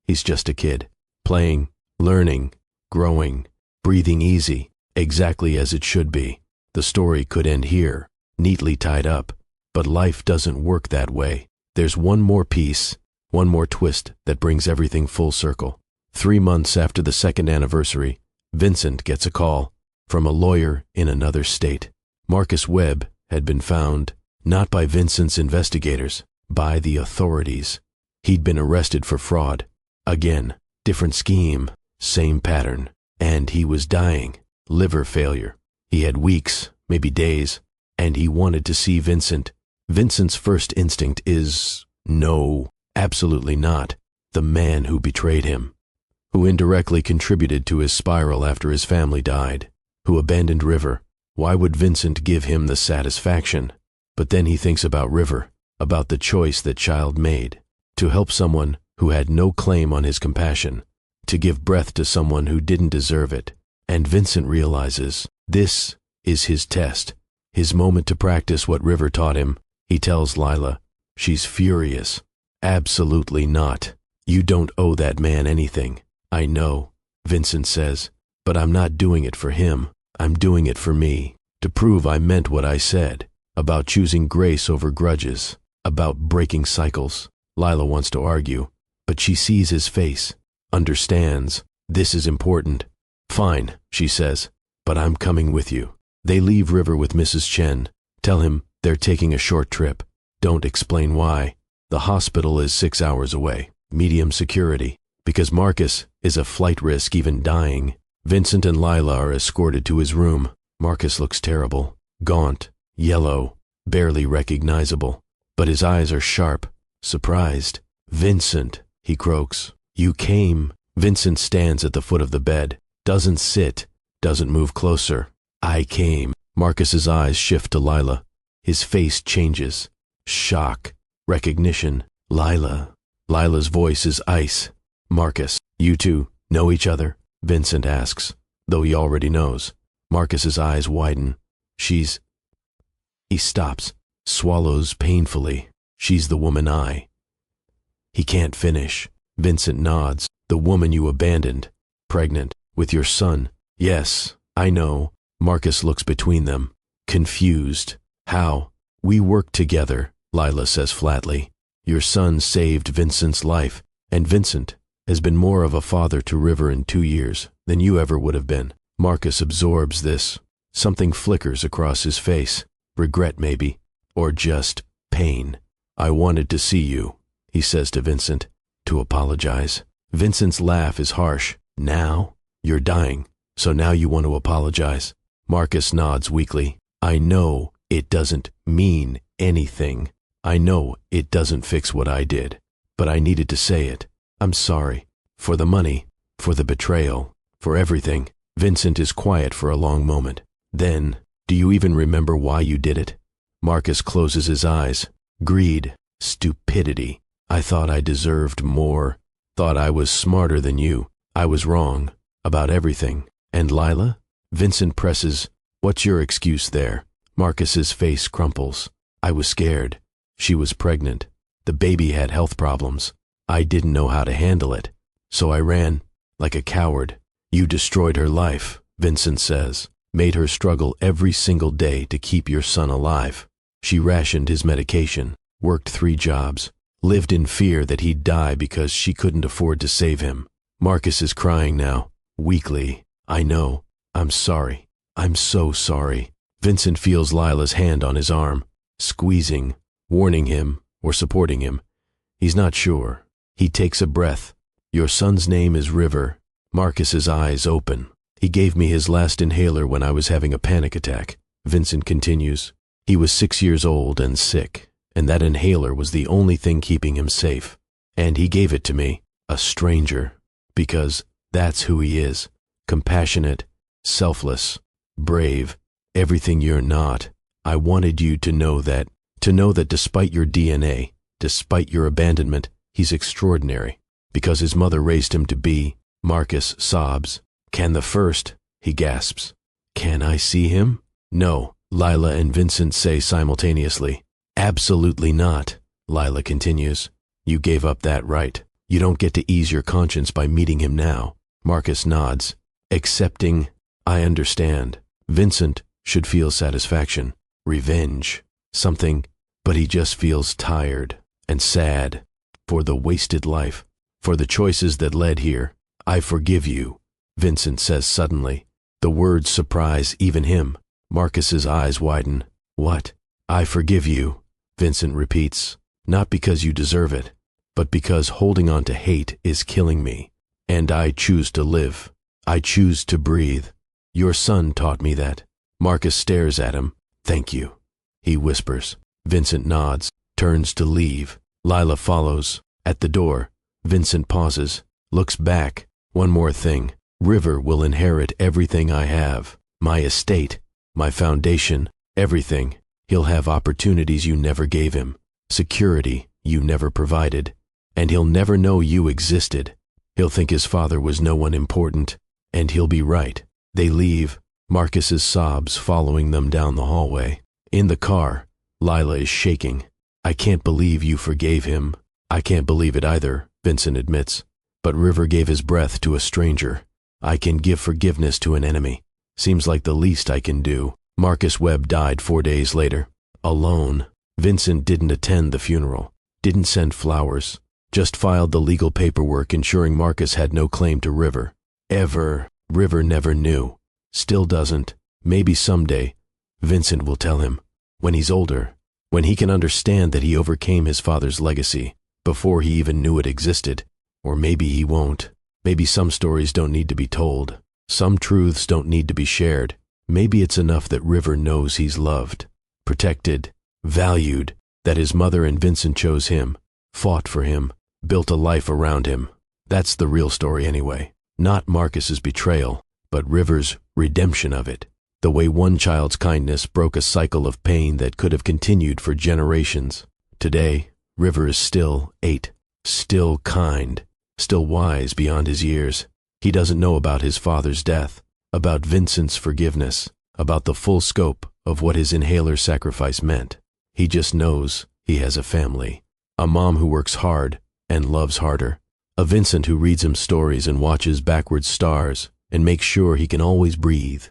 he's just a kid, playing, learning, growing, breathing easy, exactly as it should be. The story could end here, neatly tied up, but life doesn't work that way. There's one more piece, one more twist that brings everything full circle. 3 months after the second anniversary, Vincent gets a call from a lawyer in another state. Marcus Webb had been found, not by Vincent's investigators, by the authorities. He'd been arrested for fraud. Again, different scheme, same pattern. And he was dying. Liver failure. He had weeks, maybe days, and he wanted to see Vincent. Vincent's first instinct is, no, absolutely not. The man who betrayed him, who indirectly contributed to his spiral after his family died, who abandoned River. Why would Vincent give him the satisfaction? But then he thinks about River, about the choice that child made, to help someone who had no claim on his compassion, to give breath to someone who didn't deserve it. And Vincent realizes this is his test, his moment to practice what River taught him. He tells Lila, she's furious. Absolutely not. You don't owe that man anything. I know, Vincent says, but I'm not doing it for him. I'm doing it for me, to prove I meant what I said, about choosing grace over grudges, about breaking cycles. Lila wants to argue, but she sees his face, understands, this is important. Fine, she says, but I'm coming with you. They leave River with Mrs. Chen, tell him they're taking a short trip. Don't explain why. The hospital is 6 hours away, medium security, because Marcus is a flight risk even dying. Vincent and Lila are escorted to his room. Marcus looks terrible, gaunt, yellow, barely recognizable, but his eyes are sharp, surprised. Vincent, he croaks, you came. Vincent stands at the foot of the bed, doesn't sit, doesn't move closer. I came. Marcus's eyes shift to Lila. His face changes. Shock, recognition. Lila. Lila's voice is ice. Marcus, you two know each other? Vincent asks, though he already knows. Marcus's eyes widen. He stops, swallows painfully. She's the woman He can't finish. Vincent nods. The woman you abandoned. Pregnant. With your son. Yes, I know. Marcus looks between them. Confused. How? We worked together, Lila says flatly. Your son saved Vincent's life, and Vincent has been more of a father to River in 2 years than you ever would have been. Marcus absorbs this. Something flickers across his face. Regret, maybe. Or just pain. I wanted to see you, he says to Vincent, to apologize. Vincent's laugh is harsh. Now? You're dying, so now you want to apologize. Marcus nods weakly. I know it doesn't mean anything. I know it doesn't fix what I did, but I needed to say it. I'm sorry. For the money, for the betrayal, for everything. Vincent is quiet for a long moment. Then, do you even remember why you did it? Marcus closes his eyes. Greed, stupidity. I thought I deserved more. Thought I was smarter than you. I was wrong. About everything. And Lila? Vincent presses. What's your excuse there? Marcus's face crumples. I was scared. She was pregnant. The baby had health problems. I didn't know how to handle it. So I ran, like a coward. You destroyed her life, Vincent says, made her struggle every single day to keep your son alive. She rationed his medication, worked 3 jobs, lived in fear that he'd die because she couldn't afford to save him. Marcus is crying now, weakly. I know. I'm sorry. I'm so sorry. Vincent feels Lila's hand on his arm, squeezing, warning him or supporting him. He's not sure. He takes a breath. Your son's name is River. Marcus's eyes open. He gave me his last inhaler when I was having a panic attack. Vincent continues. He was 6 years old and sick, and that inhaler was the only thing keeping him safe. And he gave it to me, a stranger, because that's who he is. Compassionate, selfless, brave, everything you're not. I wanted you to know that despite your DNA, despite your abandonment, he's extraordinary, because his mother raised him to be. Marcus sobs. Can the first, he gasps. Can I see him? No, Lila and Vincent say simultaneously. Absolutely not, Lila continues. You gave up that right. You don't get to ease your conscience by meeting him now. Marcus nods. Accepting, I understand. Vincent should feel satisfaction, revenge, something, but he just feels tired and sad for the wasted life, for the choices that led here. I forgive you, Vincent says suddenly. The words surprise even him. Marcus's eyes widen. What? I forgive you, Vincent repeats, not because you deserve it, but because holding on to hate is killing me. And I choose to live. I choose to breathe. Your son taught me that. Marcus stares at him. Thank you, he whispers. Vincent nods, turns to leave. Lila follows. At the door, Vincent pauses, looks back. One more thing. River will inherit everything I have. My estate, my foundation, everything. He'll have opportunities you never gave him, security you never provided, and he'll never know you existed. He'll think his father was no one important, and he'll be right. They leave, Marcus's sobs following them down the hallway. In the car, Lila is shaking. I can't believe you forgave him. I can't believe it either, Vincent admits. But River gave his breath to a stranger. I can give forgiveness to an enemy. Seems like the least I can do. Marcus Webb died 4 days later. Alone. Vincent didn't attend the funeral, didn't send flowers, just filed the legal paperwork ensuring Marcus had no claim to River. Ever. River never knew. Still doesn't. Maybe someday, Vincent will tell him. When he's older, when he can understand that he overcame his father's legacy before he even knew it existed. Or maybe he won't. Maybe some stories don't need to be told. Some truths don't need to be shared. Maybe it's enough that River knows he's loved, protected, valued, that his mother and Vincent chose him, fought for him, built a life around him. That's the real story anyway. Not Marcus's betrayal, but River's redemption of it. The way one child's kindness broke a cycle of pain that could have continued for generations. Today, River is still 8, still kind, still wise beyond his years. He doesn't know about his father's death, about Vincent's forgiveness, about the full scope of what his inhaler sacrifice meant. He just knows he has a family, a mom who works hard and loves harder, a Vincent who reads him stories and watches backwards stars and makes sure he can always breathe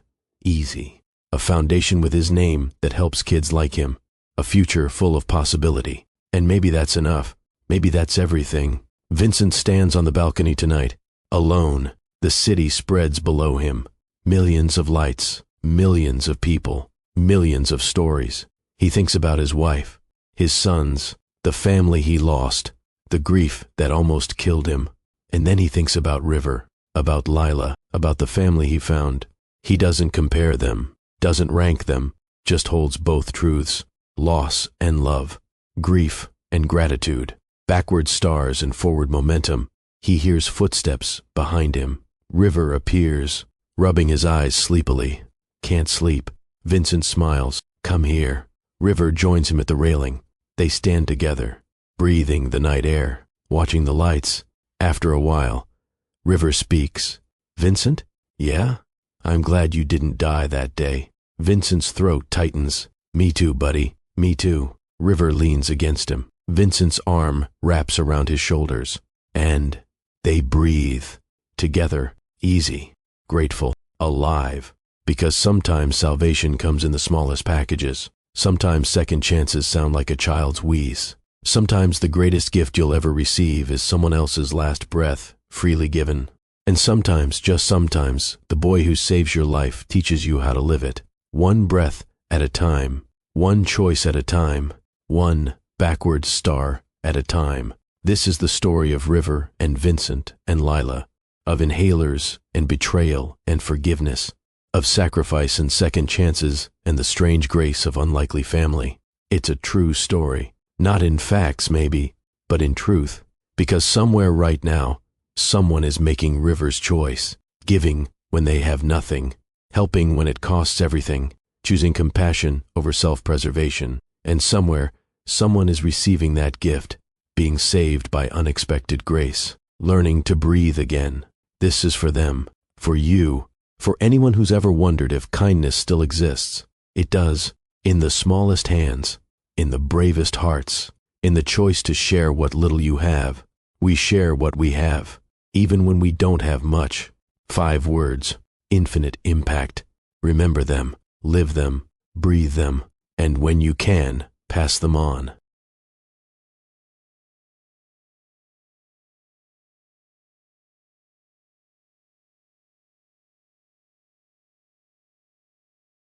easy, a foundation with his name that helps kids like him, a future full of possibility. And maybe that's enough. Maybe that's everything. Vincent stands on the balcony tonight, alone. The city spreads below him. Millions of lights, millions of people, millions of stories. He thinks about his wife, his sons, the family he lost, the grief that almost killed him. And then he thinks about River, about Lila, about the family he found. He doesn't compare them, doesn't rank them, just holds both truths, loss and love, grief and gratitude, backward stars and forward momentum. He hears footsteps behind him. River appears, rubbing his eyes sleepily. Can't sleep. Vincent smiles. Come here. River joins him at the railing. They stand together, breathing the night air, watching the lights. After a while, River speaks. Vincent? Yeah? I'm glad you didn't die that day. Vincent's throat tightens. Me too, buddy. Me too. River leans against him. Vincent's arm wraps around his shoulders. And they breathe. Together. Easy. Grateful. alive. Because sometimes salvation comes in the smallest packages. Sometimes second chances sound like a child's wheeze. Sometimes the greatest gift you'll ever receive is someone else's last breath, freely given. And sometimes, just sometimes, the boy who saves your life teaches you how to live it. One breath at a time, one choice at a time, one backward star at a time. This is the story of River and Vincent and Lila, of inhalers and betrayal and forgiveness, of sacrifice and second chances and the strange grace of unlikely family. It's a true story, not in facts maybe, but in truth, because somewhere right now, someone is making River's choice, giving when they have nothing, helping when it costs everything, choosing compassion over self-preservation, and somewhere, someone is receiving that gift, being saved by unexpected grace, learning to breathe again. This is for them, for you, for anyone who's ever wondered if kindness still exists. It does, in the smallest hands, in the bravest hearts, in the choice to share what little you have. We share what we have, even when we don't have much. 5 words, infinite impact. Remember them, live them, breathe them, and when you can, pass them on.